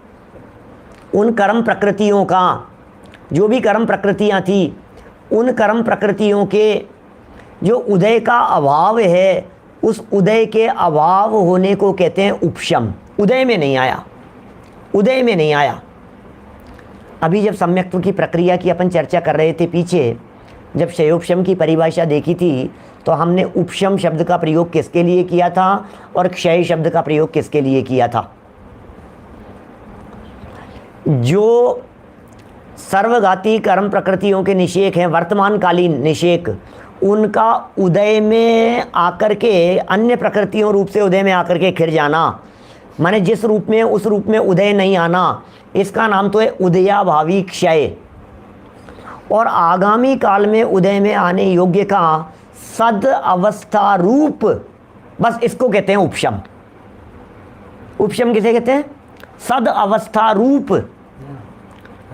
उन कर्म प्रकृतियों का, जो भी कर्म प्रकृतियां थी, उन कर्म प्रकृतियों के जो उदय का अभाव है, उस उदय के अभाव होने को कहते हैं उपशम। उदय में नहीं आया, उदय में नहीं आया। अभी जब सम्यक्त्व की प्रक्रिया की अपन चर्चा कर रहे थे पीछे, जब क्षयोपशम की परिभाषा देखी थी, तो हमने उपशम शब्द का प्रयोग किसके लिए किया था और क्षय शब्द का प्रयोग किसके लिए किया था? जो सर्वघाती कर्म प्रकृतियों के निषेक हैं, वर्तमानकालीन निषेक, उनका उदय में आकर के, अन्य प्रकृतियों रूप से उदय में आकर के खिर जाना, माने जिस रूप में उस रूप में उदय नहीं आना, इसका नाम तो है उदयाभावी क्षय। और आगामी काल में उदय में आने योग्य का सद अवस्था रूप, बस इसको कहते हैं उपशम। उपशम किसे कहते हैं? सद अवस्था रूप।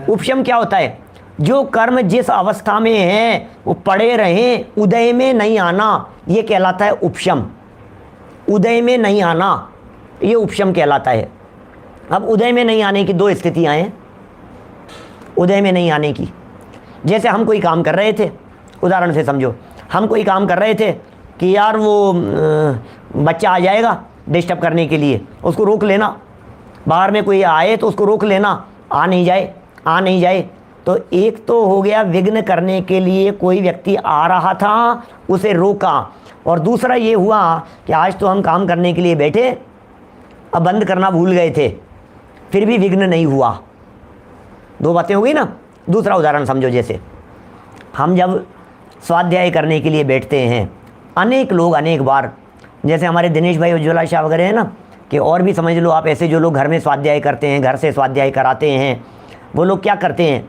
उपशम क्या होता है? जो कर्म जिस अवस्था में है वो पड़े रहें, उदय में नहीं आना, ये कहलाता है उपशम। उदय में नहीं आना ये उपशम कहलाता है। अब उदय में नहीं आने की दो स्थितियां हैं। उदय में नहीं आने की, जैसे हम कोई काम कर रहे थे, उदाहरण से समझो, हम कोई काम कर रहे थे कि यार वो बच्चा आ जाएगा डिस्टर्ब करने के लिए, उसको रोक लेना। बाहर में कोई आए तो उसको रोक लेना, आ नहीं जाए। तो एक तो हो गया विघ्न करने के लिए कोई व्यक्ति आ रहा था, उसे रोका। और दूसरा ये हुआ कि आज तो हम काम करने के लिए बैठे, अब बंद करना भूल गए थे, फिर भी विघ्न नहीं हुआ। दो बातें हो गई ना। दूसरा उदाहरण समझो, जैसे हम जब स्वाध्याय करने के लिए बैठते हैं, अनेक लोग अनेक बार, जैसे हमारे दिनेश भाई उज्ज्वला शाह वगैरह है ना, कि और भी समझ लो आप, ऐसे जो लोग घर में स्वाध्याय करते हैं, घर से स्वाध्याय कराते हैं, वो लोग क्या करते हैं,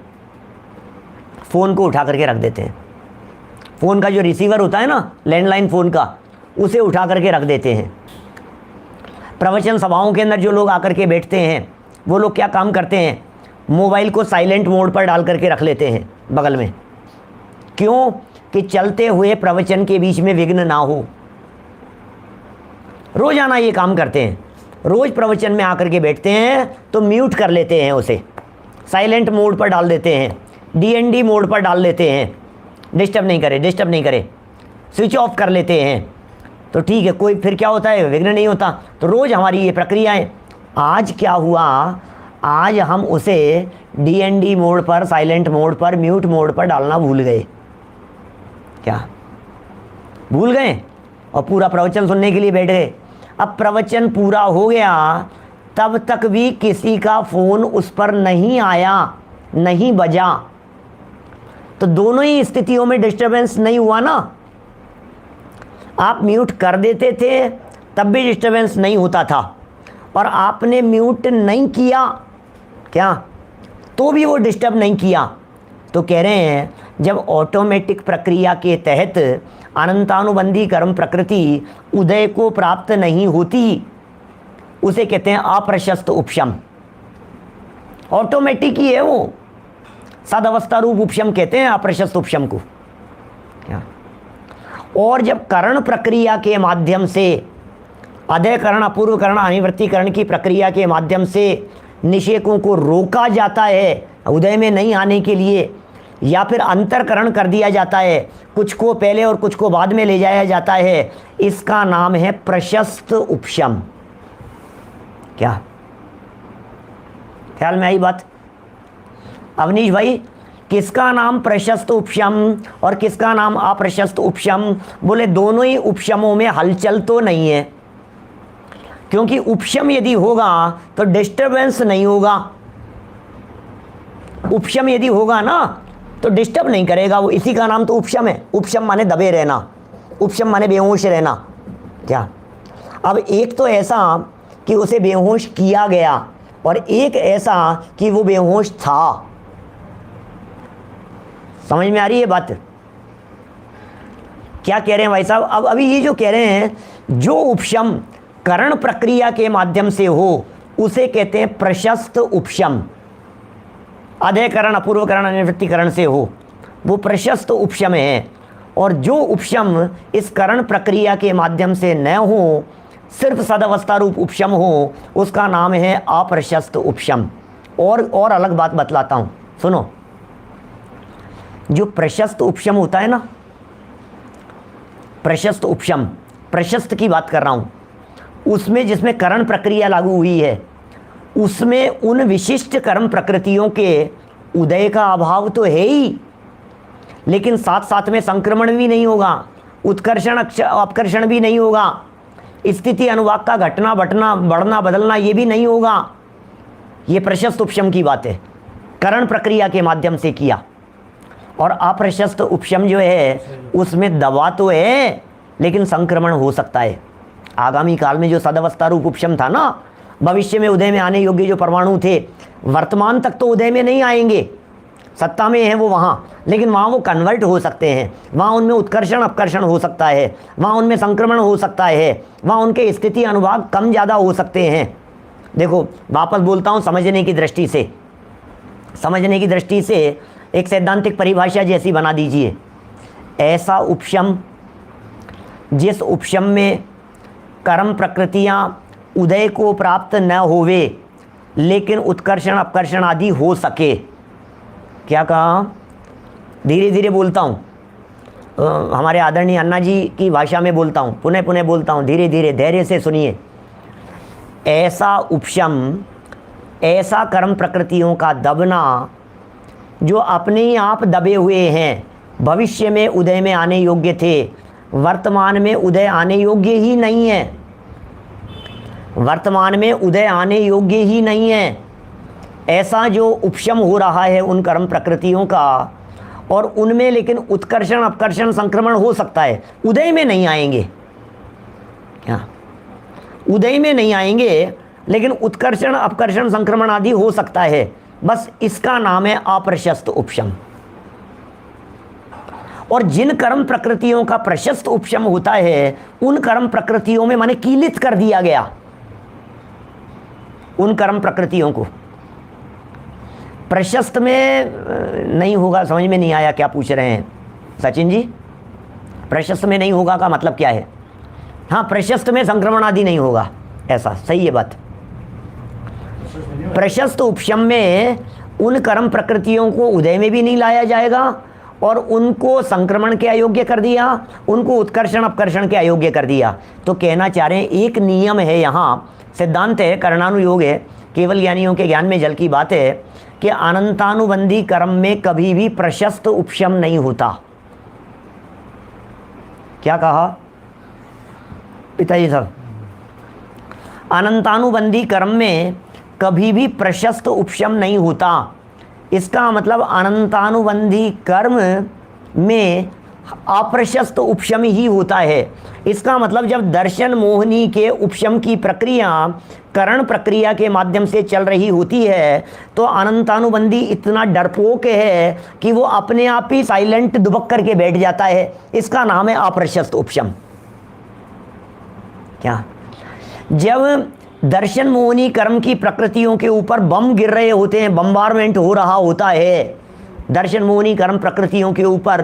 फ़ोन को उठा करके रख देते हैं। फ़ोन का जो रिसीवर होता है ना, लैंडलाइन फ़ोन का, उसे उठा करके रख देते हैं। प्रवचन सभाओं के अंदर जो लोग आकर के बैठते हैं, वो लोग क्या काम करते हैं, मोबाइल को साइलेंट मोड पर डाल करके रख लेते हैं बगल में। क्यों? कि चलते हुए प्रवचन के बीच में विघ्न ना हो। रोजाना ये काम करते हैं, रोज प्रवचन में आकर के बैठते हैं तो म्यूट कर लेते हैं, उसे साइलेंट मोड पर डाल देते हैं, DND मोड पर डाल लेते हैं, डिस्टर्ब नहीं करे, स्विच ऑफ कर लेते हैं। तो ठीक है, कोई फिर क्या होता है, विघ्न नहीं होता। तो रोज़ हमारी ये प्रक्रिया है। आज क्या हुआ, आज हम उसे DND मोड पर, साइलेंट मोड पर, म्यूट मोड पर डालना भूल गए। क्या भूल गए? और पूरा प्रवचन सुनने के लिए बैठ गए। अब प्रवचन पूरा हो गया, तब तक भी किसी का फ़ोन उस पर नहीं आया, नहीं बजा। तो दोनों ही स्थितियों में डिस्टर्बेंस नहीं हुआ ना। आप म्यूट कर देते थे तब भी डिस्टर्बेंस नहीं होता था, और आपने म्यूट नहीं किया क्या, तो भी वो डिस्टर्ब नहीं किया। तो कह रहे हैं, जब ऑटोमेटिक प्रक्रिया के तहत अनंतानुबंधी कर्म प्रकृति उदय को प्राप्त नहीं होती, उसे कहते हैं अप्रशस्त उपशम। ऑटोमेटिक ही है वो, सदअवस्था रूप उपशम कहते हैं अप्रशस्त उपशम को। क्या? और जब करण प्रक्रिया के माध्यम से, अधयकरण, अपूर्वकरण, अनिवृत्तिकरण की प्रक्रिया के माध्यम से निषेकों को रोका जाता है उदय में नहीं आने के लिए, या फिर अंतरकरण कर दिया जाता है, कुछ को पहले और कुछ को बाद में ले जाया जाता है, इसका नाम है प्रशस्त उपशम। क्या ख्याल में आई बात? अवनीश भाई, किसका नाम प्रशस्त उपशम और किसका नाम अप्रशस्त उपशम? बोले दोनों ही उपशमों में हलचल तो नहीं है, क्योंकि उपशम यदि होगा तो डिस्टर्बेंस नहीं होगा। उपशम यदि होगा ना तो डिस्टर्ब नहीं करेगा वो, इसी का नाम तो उपशम है। उपशम माने दबे रहना, उपशम माने बेहोश रहना। क्या? अब एक तो ऐसा कि उसे बेहोश किया गया, और एक ऐसा कि वो बेहोश था। समझ में आ रही है बात? क्या कह रहे हैं भाई साहब? अब अभी ये जो कह रहे हैं, जो उपशम करण प्रक्रिया के माध्यम से हो उसे कहते हैं प्रशस्त उपशम। अधयकरण, अपूर्वकरण, अनिवृत्तिकरण से हो वो प्रशस्त उपशम है। और जो उपशम इस करण प्रक्रिया के माध्यम से न हो, सिर्फ सदअवस्था रूप उपशम हो, उसका नाम है अप्रशस्त उपशम। और अलग बात बतलाता हूं, सुनो। जो प्रशस्त उपशम होता है ना, प्रशस्त उपशम, प्रशस्त की बात कर रहा हूं, उसमें जिसमें करण प्रक्रिया लागू हुई है, उसमें उन विशिष्ट कर्म प्रकृतियों के उदय का अभाव तो है ही, लेकिन साथ साथ में संक्रमण भी नहीं होगा, उत्कर्षण अपकर्षण भी नहीं होगा, स्थिति अनुवाद का घटना बटना, बढ़ना बदलना ये भी नहीं होगा। ये प्रशस्त उपशम की बात है, करण प्रक्रिया के माध्यम से किया। और अप्रशस्त उपशम जो है उसमें दवा तो है, लेकिन संक्रमण हो सकता है। आगामी काल में जो सदअवस्था रूप उपशम था ना, भविष्य में उदय में आने योग्य जो परमाणु थे, वर्तमान तक तो उदय में नहीं आएंगे, सत्ता में है वो वहाँ, लेकिन वहाँ वो कन्वर्ट हो सकते हैं, वहाँ उनमें उत्कर्षण अपकर्षण हो सकता है, वहाँ उनमें संक्रमण हो सकता है, वहाँ उनके स्थिति अनुभाग कम ज़्यादा हो सकते हैं। देखो वापस बोलता हूँ, समझने की दृष्टि से एक सैद्धांतिक परिभाषा जैसी बना दीजिए। ऐसा उपशम जिस उपशम में कर्म प्रकृतियाँ उदय को प्राप्त न होवे, लेकिन उत्कर्षण अपकर्षण आदि हो सके। क्या कहा? धीरे धीरे बोलता हूँ, हमारे आदरणीय अन्ना जी की भाषा में बोलता हूँ, पुनः पुनः बोलता हूँ, धीरे धीरे धैर्य से सुनिए। ऐसा उपशम, ऐसा कर्म प्रकृतियों का दबना जो अपने ही आप दबे हुए हैं, भविष्य में उदय में आने योग्य थे, वर्तमान में उदय आने योग्य ही नहीं है, वर्तमान में उदय आने योग्य ही नहीं है। ऐसा जो उपशम हो रहा है उन कर्म प्रकृतियों का, और उनमें लेकिन उत्कर्षण अपकर्षण संक्रमण हो सकता है, उदय में नहीं आएंगे। क्या? उदय में नहीं आएंगे, लेकिन उत्कर्षण अपकर्षण संक्रमण आदि हो सकता है। बस इसका नाम है अप्रशस्त उपशम। और जिन कर्म प्रकृतियों का प्रशस्त उपशम होता है, उन कर्म प्रकृतियों में माने कीलित कर दिया गया, उन कर्म प्रकृतियों को। प्रशस्त में नहीं होगा, समझ में नहीं आया क्या पूछ रहे हैं सचिन जी? प्रशस्त में नहीं होगा का मतलब क्या है? हाँ, प्रशस्त में संक्रमण आदि नहीं होगा, ऐसा सही है बात। प्रशस्त उपशम में उन कर्म प्रकृतियों को उदय में भी नहीं लाया जाएगा, और उनको संक्रमण के अयोग्य कर दिया, उनको उत्कर्षण अपकर्षण के अयोग्य कर दिया। तो कहना चाह रहे हैं एक नियम है, यहाँ सिद्धांत है, करणानुयोग है, केवल ज्ञानियों के ज्ञान में जल की बात है कि अनंतानुबंधी कर्म में कभी भी प्रशस्त उपशम नहीं होता। क्या कहा पिताजी साहब? अनंतानुबंधी कर्म में कभी भी प्रशस्त उपशम नहीं होता। इसका मतलब अनंतानुबंधी कर्म में अप्रशस्त उपशम ही होता है। इसका मतलब जब दर्शन मोहनी के उपशम की प्रक्रिया करण प्रक्रिया के माध्यम से चल रही होती है, तो अनंतानुबंधी इतना डरपोक है कि वो अपने आप ही साइलेंट दुबक करके बैठ जाता है। इसका नाम है अप्रशस्त उपशम। क्या? जब दर्शन मोहनी कर्म की प्रकृतियों के ऊपर बम गिर रहे होते हैं, बम्बारमेंट हो रहा होता है दर्शन मोहनी कर्म प्रकृतियों के ऊपर,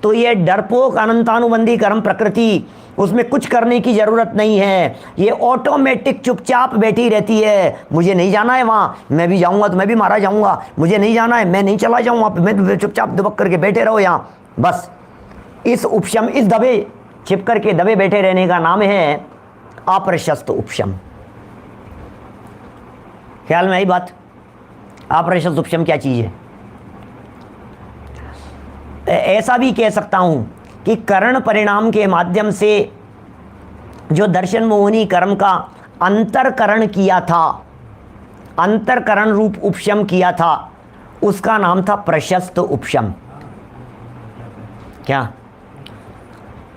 तो ये डरपोक अनंतानुबंधी कर्म प्रकृति, उसमें कुछ करने की ज़रूरत नहीं है, ये ऑटोमेटिक चुपचाप बैठी रहती है। मुझे नहीं जाना है वहाँ, मैं भी जाऊँगा तो मैं भी मारा जाऊँगा, मुझे नहीं जाना है, मैं नहीं चला जाऊँगा, मैं चुपचाप दुबक करके बैठे रहो यहाँ। बस इस उपशम, इस दबे छिप करके दबे बैठे रहने का नाम है अप्रशस्त उपशम। ख्याल में आई बात? अप्रशस्त उपशम क्या चीज़ है? ऐसा भी कह सकता हूं कि करण परिणाम के माध्यम से जो दर्शन मोहनी कर्म का अंतरकरण किया था, अंतरकरण रूप उपशम किया था, उसका नाम था प्रशस्त उपशम। क्या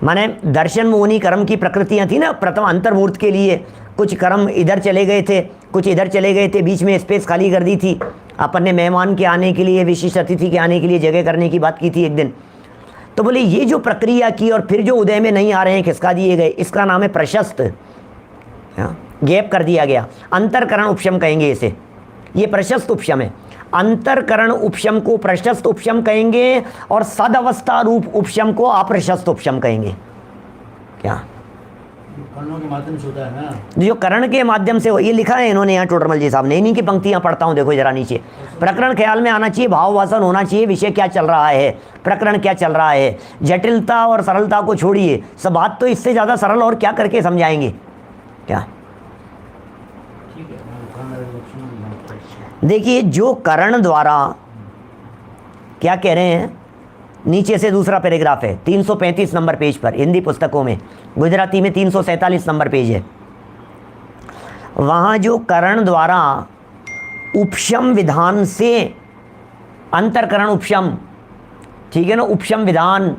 माने? दर्शन मोहनी कर्म की प्रकृतियां थी ना, प्रथम अंतर्मूर्त के लिए कुछ कर्म इधर चले गए थे, कुछ इधर चले गए थे, बीच में स्पेस खाली कर दी थी। अपन ने मेहमान के आने के लिए, विशिष्ट अतिथि के आने के लिए जगह करने की बात की थी एक दिन। तो बोले ये जो प्रक्रिया की और फिर जो उदय में नहीं आ रहे हैं खिसका दिए गए, इसका नाम है प्रशस्त। गैप कर दिया गया, अंतरकरण उपशम कहेंगे इसे। ये प्रशस्त उपशम है। अंतरकरण उपशम को प्रशस्त उपशम कहेंगे, और सदअवस्था रूप उपशम को अप्रशस्त उपशम कहेंगे। क्या? कर्णों के माध्यम से होता है ना, जो करण के माध्यम से, ये लिखा है इन्होंने यहाँ टोडरमल जी साहब ने, इन्हीं की पंक्तियाँ पढ़ता हूँ, देखो जरा नीचे। प्रकरण ख्याल में आना चाहिए, भाववासन होना चाहिए, विषय क्या चल रहा है, प्रकरण क्या चल रहा है। जटिलता और सरलता को छोड़िए, सब बात तो इससे ज़्यादा सरल और क्या करके समझाएंगे। क्या? देखिए, जो करण द्वारा, क्या कह रहे हैं, नीचे से दूसरा पैराग्राफ है, 335 नंबर पेज पर, हिंदी पुस्तकों में, गुजराती में 347 नंबर पेज है। वहाँ जो करण द्वारा उपशम विधान से, अंतरकरण उपशम, ठीक है ना, उपशम विधान,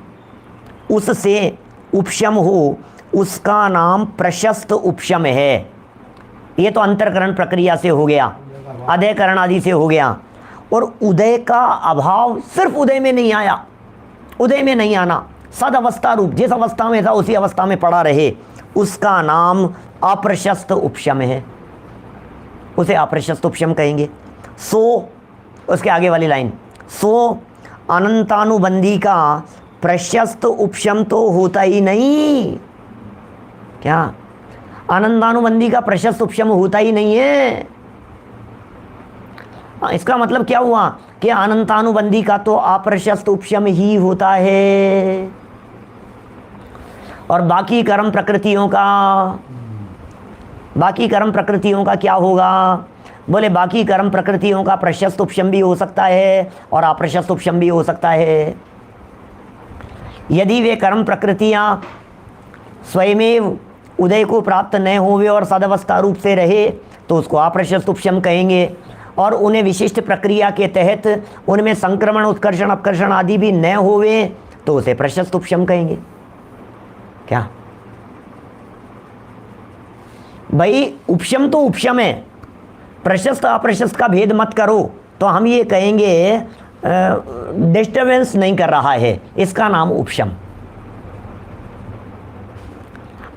उससे उपशम हो, उसका नाम प्रशस्त उपशम है। ये तो अंतरकरण प्रक्रिया से हो गया, अधयकरण आदि से हो गया। और उदय का अभाव सिर्फ उदय में नहीं आया, उदय में नहीं आना, सद अवस्था रूप जिस अवस्था में था उसी अवस्था में पड़ा रहे, उसका नाम अप्रशस्त उपशम है, उसे अप्रशस्त उपशम कहेंगे। सो उसके आगे वाली लाइन, सो अनंतानुबंधी का प्रशस्त उपशम तो होता ही नहीं। क्या? अनंतानुबंधी का प्रशस्त उपशम होता ही नहीं है। इसका मतलब क्या हुआ कि अनंतानुबंधी का तो अप्रशस्त उपशम ही होता है, और बाकी कर्म प्रकृतियों का क्या होगा? बोले बाकी कर्म प्रकृतियों का प्रशस्त उपशम भी हो सकता है और अप्रशस्त उपशम भी हो सकता है। यदि वे कर्म प्रकृतियाँ स्वयमेव उदय को प्राप्त न होवे और सदवस्था रूप से रहे तो उसको अप्रशस्त उपशम कहेंगे, और उन्हें विशिष्ट प्रक्रिया के तहत उनमें संक्रमण उत्कर्षण अपकर्षण आदि भी न होवे तो उसे प्रशस्त उपशम कहेंगे। क्या भाई, उपशम तो उपशम है, प्रशस्त अप्रशस्त का भेद मत करो, तो हम ये कहेंगे डिस्टर्बेंस नहीं कर रहा है, इसका नाम उपशम।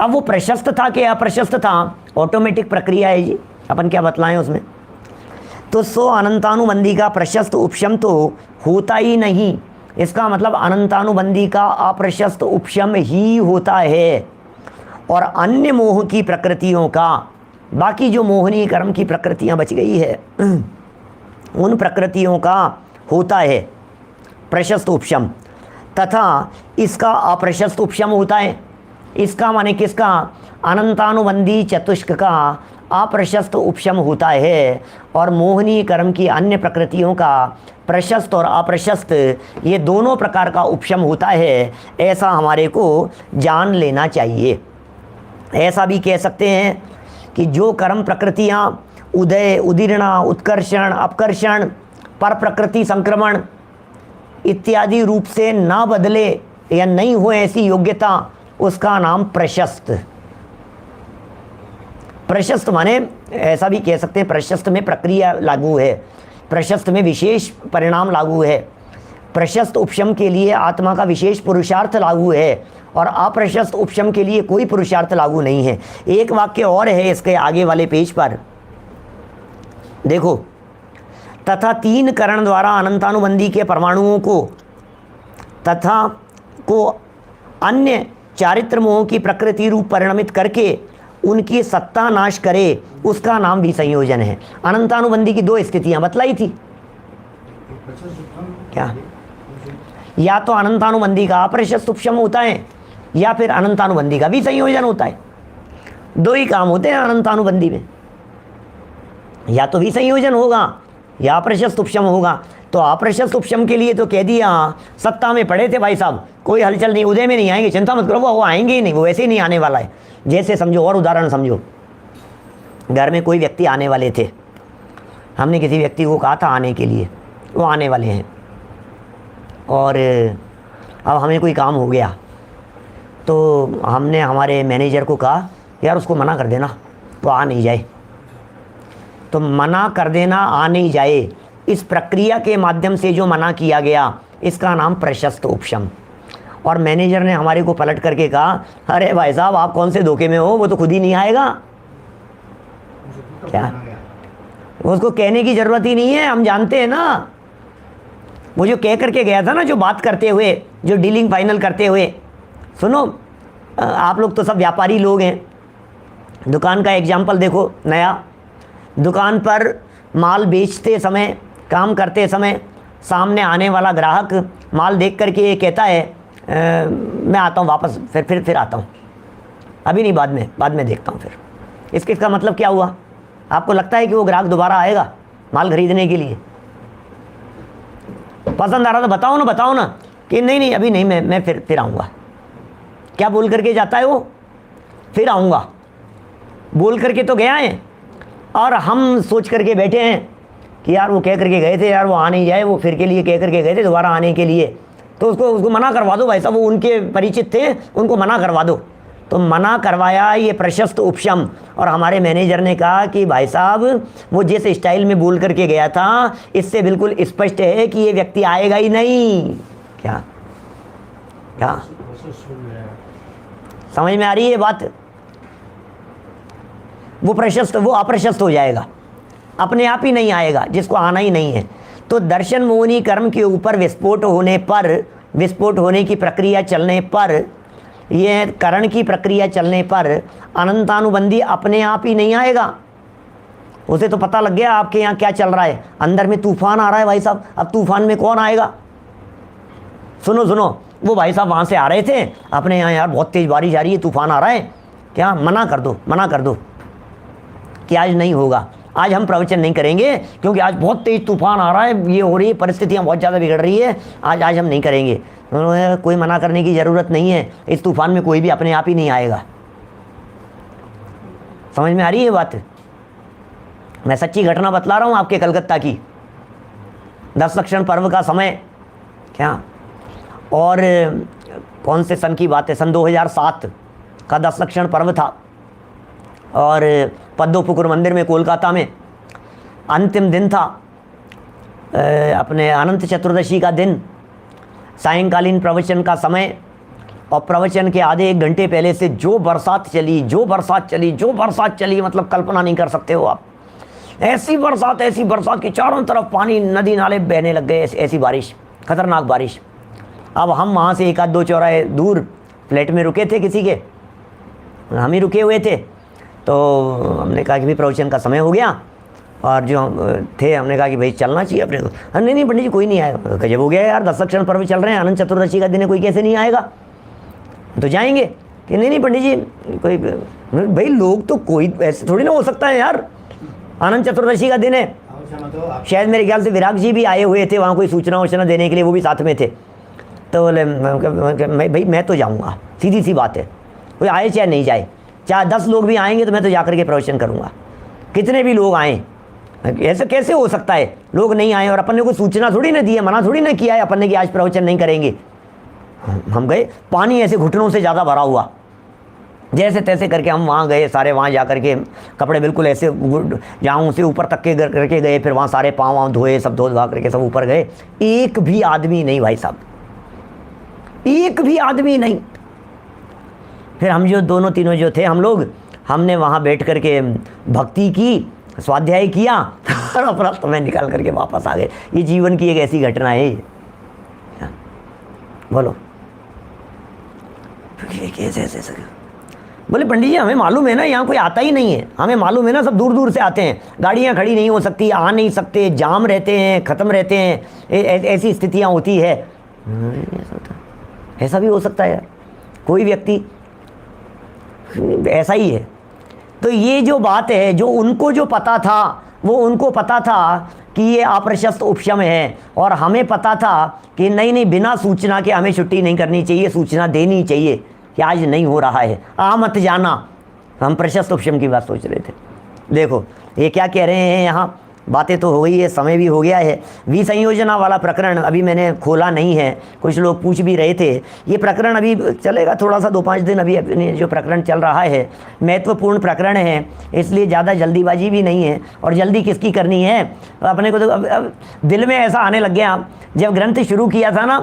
अब वो प्रशस्त था कि अप्रशस्त था, ऑटोमेटिक प्रक्रिया है जी, अपन क्या बतलाएं उसमें। तो सो अनंतानुबंधी का प्रशस्त उपशम तो होता ही नहीं, इसका मतलब अनंतानुबंधी का अप्रशस्त उपशम ही होता है, और अन्य मोह की प्रकृतियों का, बाकी जो मोहनीय कर्म की प्रकृतियां बच गई है उन प्रकृतियों का होता है प्रशस्त उपशम, तथा इसका अप्रशस्त उपशम होता है। इसका माने किसका? अनंतानुबंधी चतुष्क का अप्रशस्त उपशम होता है, और मोहनीय कर्म की अन्य प्रकृतियों का प्रशस्त और अप्रशस्त ये दोनों प्रकार का उपशम होता है, ऐसा हमारे को जान लेना चाहिए। ऐसा भी कह सकते हैं कि जो कर्म प्रकृतियाँ उदय उदीर्णा उत्कर्षण अपकर्षण पर प्रकृति संक्रमण इत्यादि रूप से ना बदले या नहीं हो ऐसी योग्यता, उसका नाम प्रशस्त। प्रशस्त माने ऐसा भी कह सकते हैं, प्रशस्त में प्रक्रिया लागू है, प्रशस्त में विशेष परिणाम लागू है, प्रशस्त उपशम के लिए आत्मा का विशेष पुरुषार्थ लागू है, और अप्रशस्त उपशम के लिए कोई पुरुषार्थ लागू नहीं है। एक वाक्य और है इसके आगे वाले पेज पर, देखो, तथा तीन करण द्वारा अनंतानुबंधी के परमाणुओं को तथा को अन्य चारित्र मोह की प्रकृति रूप परिणमित करके उनकी सत्ता नाश करे, उसका नाम भी संयोजन है। अनंतानुबंधी की दो स्थितियां बतलाई थी, क्या? या तो अनंतानुबंधी का अप्रशस्त उपशम होता है, या फिर अनंतानुबंधी का भी संयोजन होता है। दो ही काम होते हैं अनंतानुबंधी में, या तो भी संयोजन होगा या अप्रशस्त उपशम होगा। तो अप्रशस्त उपशम के लिए तो कह दिया, सत्ता में पड़े थे भाई साहब, कोई हलचल नहीं, उदय में नहीं आएंगे, चिंता मत करो, वो आएंगे ही नहीं, वो वैसे ही नहीं आने वाला है। जैसे समझो, और उदाहरण समझो, घर में कोई व्यक्ति आने वाले थे, हमने किसी व्यक्ति को कहा था आने के लिए, वो आने वाले हैं, और अब हमें कोई काम हो गया तो हमने हमारे मैनेजर को कहा यार उसको मना कर देना तो आ नहीं जाए। तो मना कर देना, आ नहीं जाए, इस प्रक्रिया के माध्यम से जो मना किया गया, इसका नाम प्रशस्त उपशम। और मैनेजर ने हमारे को पलट करके कहा, अरे भाई साहब आप कौन से धोखे में हो, वो तो खुद ही नहीं आएगा। क्या? उसको कहने की ज़रूरत ही नहीं है, हम जानते हैं ना। वो जो कह करके गया था ना, जो बात करते हुए, जो डीलिंग फाइनल करते हुए, सुनो आप लोग तो सब व्यापारी लोग हैं, दुकान का एग्जाम्पल देखो नया, दुकान पर माल बेचते समय, काम करते समय, सामने आने वाला ग्राहक माल देख करके ये कहता है मैं आता हूँ वापस, फिर आता हूँ, अभी नहीं, बाद में देखता हूँ फिर। इसका मतलब क्या हुआ? आपको लगता है कि वो ग्राहक दोबारा आएगा माल खरीदने के लिए? पसंद आ रहा था बताओ ना कि नहीं अभी नहीं, मैं फिर आऊँगा। क्या बोल करके जाता है वो? फिर आऊँगा बोल करके तो गया है, और हम सोच करके बैठे हैं कि यार वो कह करके गए थे, यार वो आ नहीं जाए, वो फिर के लिए कह करके गए थे दोबारा आने के लिए, तो उसको मना करवा दो भाई साहब, वो उनके परिचित थे, उनको मना करवा दो। तो मना करवाया, ये प्रशस्त उपशम। और हमारे मैनेजर ने कहा कि भाई साहब वो जिस स्टाइल में बोल करके गया था, इससे बिल्कुल स्पष्ट है कि ये व्यक्ति आएगा ही नहीं। क्या समझ में आ रही है बात? वो अप्रशस्त हो जाएगा, अपने आप ही नहीं आएगा, जिसको आना ही नहीं है। तो दर्शन मोहनी कर्म के ऊपर विस्फोट होने की प्रक्रिया चलने पर, यह करण की प्रक्रिया चलने पर अनंतानुबंधी अपने आप ही नहीं आएगा, उसे तो पता लग गया आपके यहाँ क्या चल रहा है, अंदर में तूफान आ रहा है भाई साहब। अब तूफान में कौन आएगा? सुनो सुनो, वो भाई साहब वहाँ से आ रहे थे अपने यहाँ, यार बहुत तेज़ बारिश आ रही है, तूफान आ रहा है, क्या मना कर दो, मना कर दो कि आज नहीं होगा, आज हम प्रवचन नहीं करेंगे क्योंकि आज बहुत तेज़ तूफान आ रहा है, ये हो रही है, परिस्थितियाँ बहुत ज़्यादा बिगड़ रही है, आज हम नहीं करेंगे। कोई मना करने की ज़रूरत नहीं है, इस तूफान में कोई भी अपने आप ही नहीं आएगा। समझ में आ रही है बात? मैं सच्ची घटना बतला रहा हूँ आपके कलकत्ता की। 10 लक्षण पर्व का समय क्या, और कौन से सन की बात है, सन 2007 का 10 लक्षण पर्व था, और पद्मपुकुर मंदिर में कोलकाता में अंतिम दिन था, अपने अनंत चतुर्दशी का दिन, सायंकालीन प्रवचन का समय, और प्रवचन के आधे 1 घंटे पहले से जो बरसात चली, जो बरसात चली, जो बरसात चली, मतलब कल्पना नहीं कर सकते हो आप। ऐसी बरसात कि चारों तरफ पानी, नदी नाले बहने लग गए, ऐसी बारिश, खतरनाक बारिश। अब हम वहाँ से 1 आध 2 चौराहे दूर फ्लैट में रुके थे, किसी के, हम ही रुके हुए थे। तो हमने कहा कि भाई प्रवचन का समय हो गया, और जो थे हमने कहा कि भाई चलना चाहिए अपने को। नहीं पंडित जी कोई नहीं आएगा। गजब हो गया यार, 10 लक्षण पर्व चल रहे हैं, अनंत चतुर्दशी का दिन है, कोई कैसे नहीं आएगा, तो जाएंगे। कि नहीं पंडित जी कोई, भाई लोग तो कोई ऐसे थोड़ी ना हो सकता है यार, अनंत चतुर्दशी का दिन है। शायद मेरे ख्याल से विराग जी भी आए हुए थे वहाँ कोई सूचना वूचना देने के लिए, वो भी साथ में थे। तो बोले भाई मैं तो जाऊँगा, सीधी सी बात है, कोई आए चाहे नहीं जाए, चाहे 10 लोग भी आएंगे तो मैं तो जाकर के प्रवचन करूँगा, कितने भी लोग आएँ। ऐसे कैसे हो सकता है, लोग नहीं आए और अपन ने कोई सूचना थोड़ी ना दी है, मना थोड़ी ना किया है अपन ने कि आज प्रवचन नहीं करेंगे। हम गए, पानी ऐसे घुटनों से ज़्यादा भरा हुआ, जैसे तैसे करके हम वहाँ गए, सारे वहाँ जा करके कपड़े बिल्कुल ऐसे जाऊँ से ऊपर तक के करके गए, फिर वहाँ सारे पाँव वाँव धोए, सब धो धवा करके सब ऊपर गए। एक भी आदमी नहीं भाई साहब, एक भी आदमी नहीं। फिर हम जो दोनों तीनों जो थे हम लोग, हमने वहाँ बैठ करके भक्ति की, स्वाध्याय किया और अपना समय निकाल करके वापस आ गए। ये जीवन की एक ऐसी घटना है। बोलो कैसे बोले पंडित जी हमें मालूम है ना, यहाँ कोई आता ही नहीं है, हमें मालूम है ना, सब दूर दूर से आते हैं, गाड़ियाँ खड़ी नहीं हो सकती, आ नहीं सकते, जाम रहते हैं, ख़त्म रहते हैं, ऐसी स्थितियाँ होती है। ऐसा भी हो सकता है, कोई व्यक्ति ऐसा ही है। तो ये जो बात है, जो उनको जो पता था, वो उनको पता था कि ये अप्रशस्त उपशम है, और हमें पता था कि नहीं बिना सूचना के हमें छुट्टी नहीं करनी चाहिए, सूचना देनी चाहिए कि आज नहीं हो रहा है, आ मत जाना। हम प्रशस्त उपशम की बात सोच रहे थे। देखो ये क्या कह रहे हैं यहाँ, बातें तो हो गई है, समय भी हो गया है। विसंयोजना वाला प्रकरण अभी मैंने खोला नहीं है, कुछ लोग पूछ भी रहे थे। ये प्रकरण अभी चलेगा थोड़ा सा 2-5 दिन, अभी अपने जो प्रकरण चल रहा है महत्वपूर्ण प्रकरण है, इसलिए ज़्यादा जल्दीबाजी भी नहीं है। और जल्दी किसकी करनी है अपने को, तो अब दिल में ऐसा आने लग गया। जब ग्रंथ शुरू किया था ना,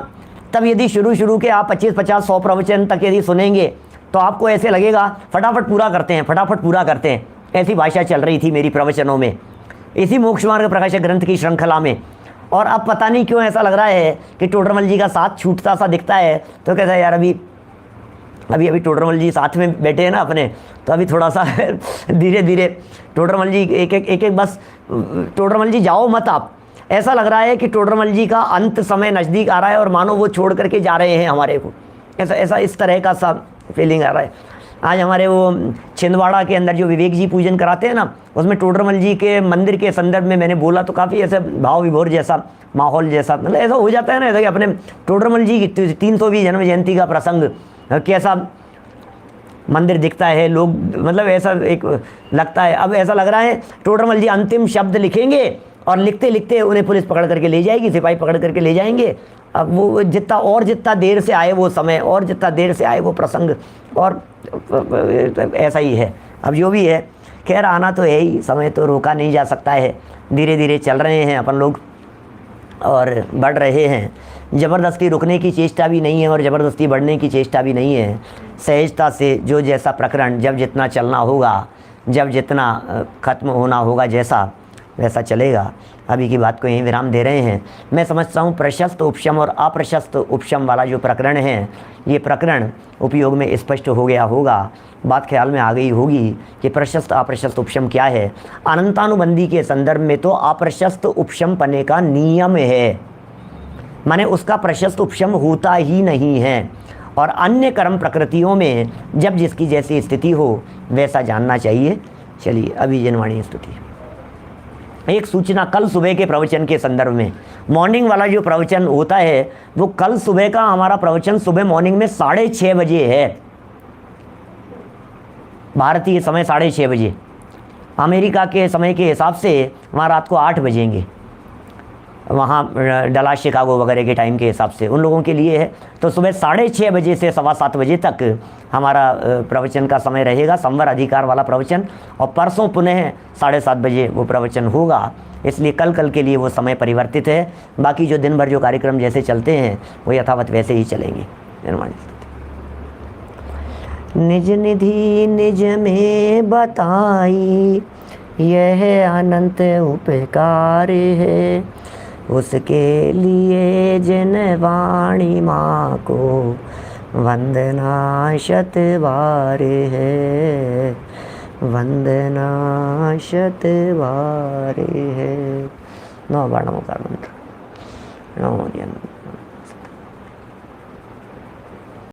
तब यदि शुरू के आप 25-50-100 प्रवचन तक यदि सुनेंगे तो आपको ऐसे लगेगा फटाफट पूरा करते हैं, फटाफट पूरा करते हैं। ऐसी भाषा चल रही थी मेरी प्रवचनों में, इसी मोक्ष मार्ग प्रकाशक ग्रंथ की श्रृंखला में। और अब पता नहीं क्यों ऐसा लग रहा है कि टोडरमल जी का साथ छूटता सा दिखता है। तो कहता है यार अभी टोडरमल जी साथ में बैठे हैं ना अपने, तो अभी थोड़ा सा धीरे धीरे टोडरमल जी एक बस टोडरमल जी जाओ मत आप। ऐसा लग रहा है कि टोडरमल जी का अंत समय नज़दीक आ रहा है और मानो वो छोड़ करके जा रहे हैं हमारे को, ऐसा इस तरह का सा फीलिंग आ रहा है। आज हमारे वो छिंदवाड़ा के अंदर जो विवेक जी पूजन कराते हैं ना, उसमें टोडरमल जी के मंदिर के संदर्भ में मैंने बोला तो काफ़ी ऐसे भाव विभोर जैसा माहौल जैसा, मतलब ऐसा हो जाता है ना, ऐसा कि अपने टोडरमल जी की 300वीं जन्म जयंती का प्रसंग कैसा मंदिर दिखता है, लोग मतलब ऐसा एक लगता है। अब ऐसा लग रहा है टोडरमल जी अंतिम शब्द लिखेंगे और लिखते लिखते उन्हें पुलिस पकड़ करके ले जाएगी, सिपाही पकड़ करके ले जाएंगे। अब वो जितना देर से आए वो समय, और जितना देर से आए वो प्रसंग, और ऐसा ही है। अब जो भी है, खैर आना तो है ही, समय तो रोका नहीं जा सकता है। धीरे धीरे चल रहे हैं अपन लोग और बढ़ रहे हैं। ज़बरदस्ती रुकने की चेष्टा भी नहीं है और ज़बरदस्ती बढ़ने की चेष्टा भी नहीं है। सहजता से जो जैसा प्रकरण जब जितना चलना होगा, जब जितना ख़त्म होना होगा, जैसा वैसा चलेगा। अभी की बात को यहीं विराम दे रहे हैं। मैं समझता हूँ प्रशस्त उपशम और अप्रशस्त उपशम वाला जो प्रकरण है, ये प्रकरण उपयोग में स्पष्ट हो गया होगा। बात ख्याल में आ गई होगी कि प्रशस्त अप्रशस्त उपशम क्या है। अनंतानुबंधी के संदर्भ में तो अप्रशस्त उपशम पने का नियम है, माने उसका प्रशस्त उपशम होता ही नहीं है। और अन्य कर्म प्रकृतियों में जब जिसकी जैसी स्थिति हो वैसा जानना चाहिए। चलिए अभी जनवाणी स्तुति। एक सूचना कल सुबह के प्रवचन के संदर्भ में, मॉर्निंग वाला जो प्रवचन होता है वो कल सुबह का हमारा प्रवचन सुबह मॉर्निंग में 6:30 बजे है, भारतीय समय 6:30 बजे। अमेरिका के समय के हिसाब से वहाँ रात को 8 बजेंगे, वहाँ डलास शिकागो वगैरह के टाइम के हिसाब से उन लोगों के लिए है। तो सुबह 6:30 बजे से 7:15 बजे तक हमारा प्रवचन का समय रहेगा, संवर अधिकार वाला प्रवचन। और परसों पुनः 7:30 बजे वो प्रवचन होगा, इसलिए कल के लिए वो समय परिवर्तित है। बाकी जो दिन भर जो कार्यक्रम जैसे चलते हैं वो यथावत वैसे ही चलेंगे। निज निधि निज में बताई, यह अनंत उपकार है, उसके लिए जिन वाणी माँ को वंदना शत बार है, वंदना शत बार है। नौ बार नमोकार मंत्र। नमो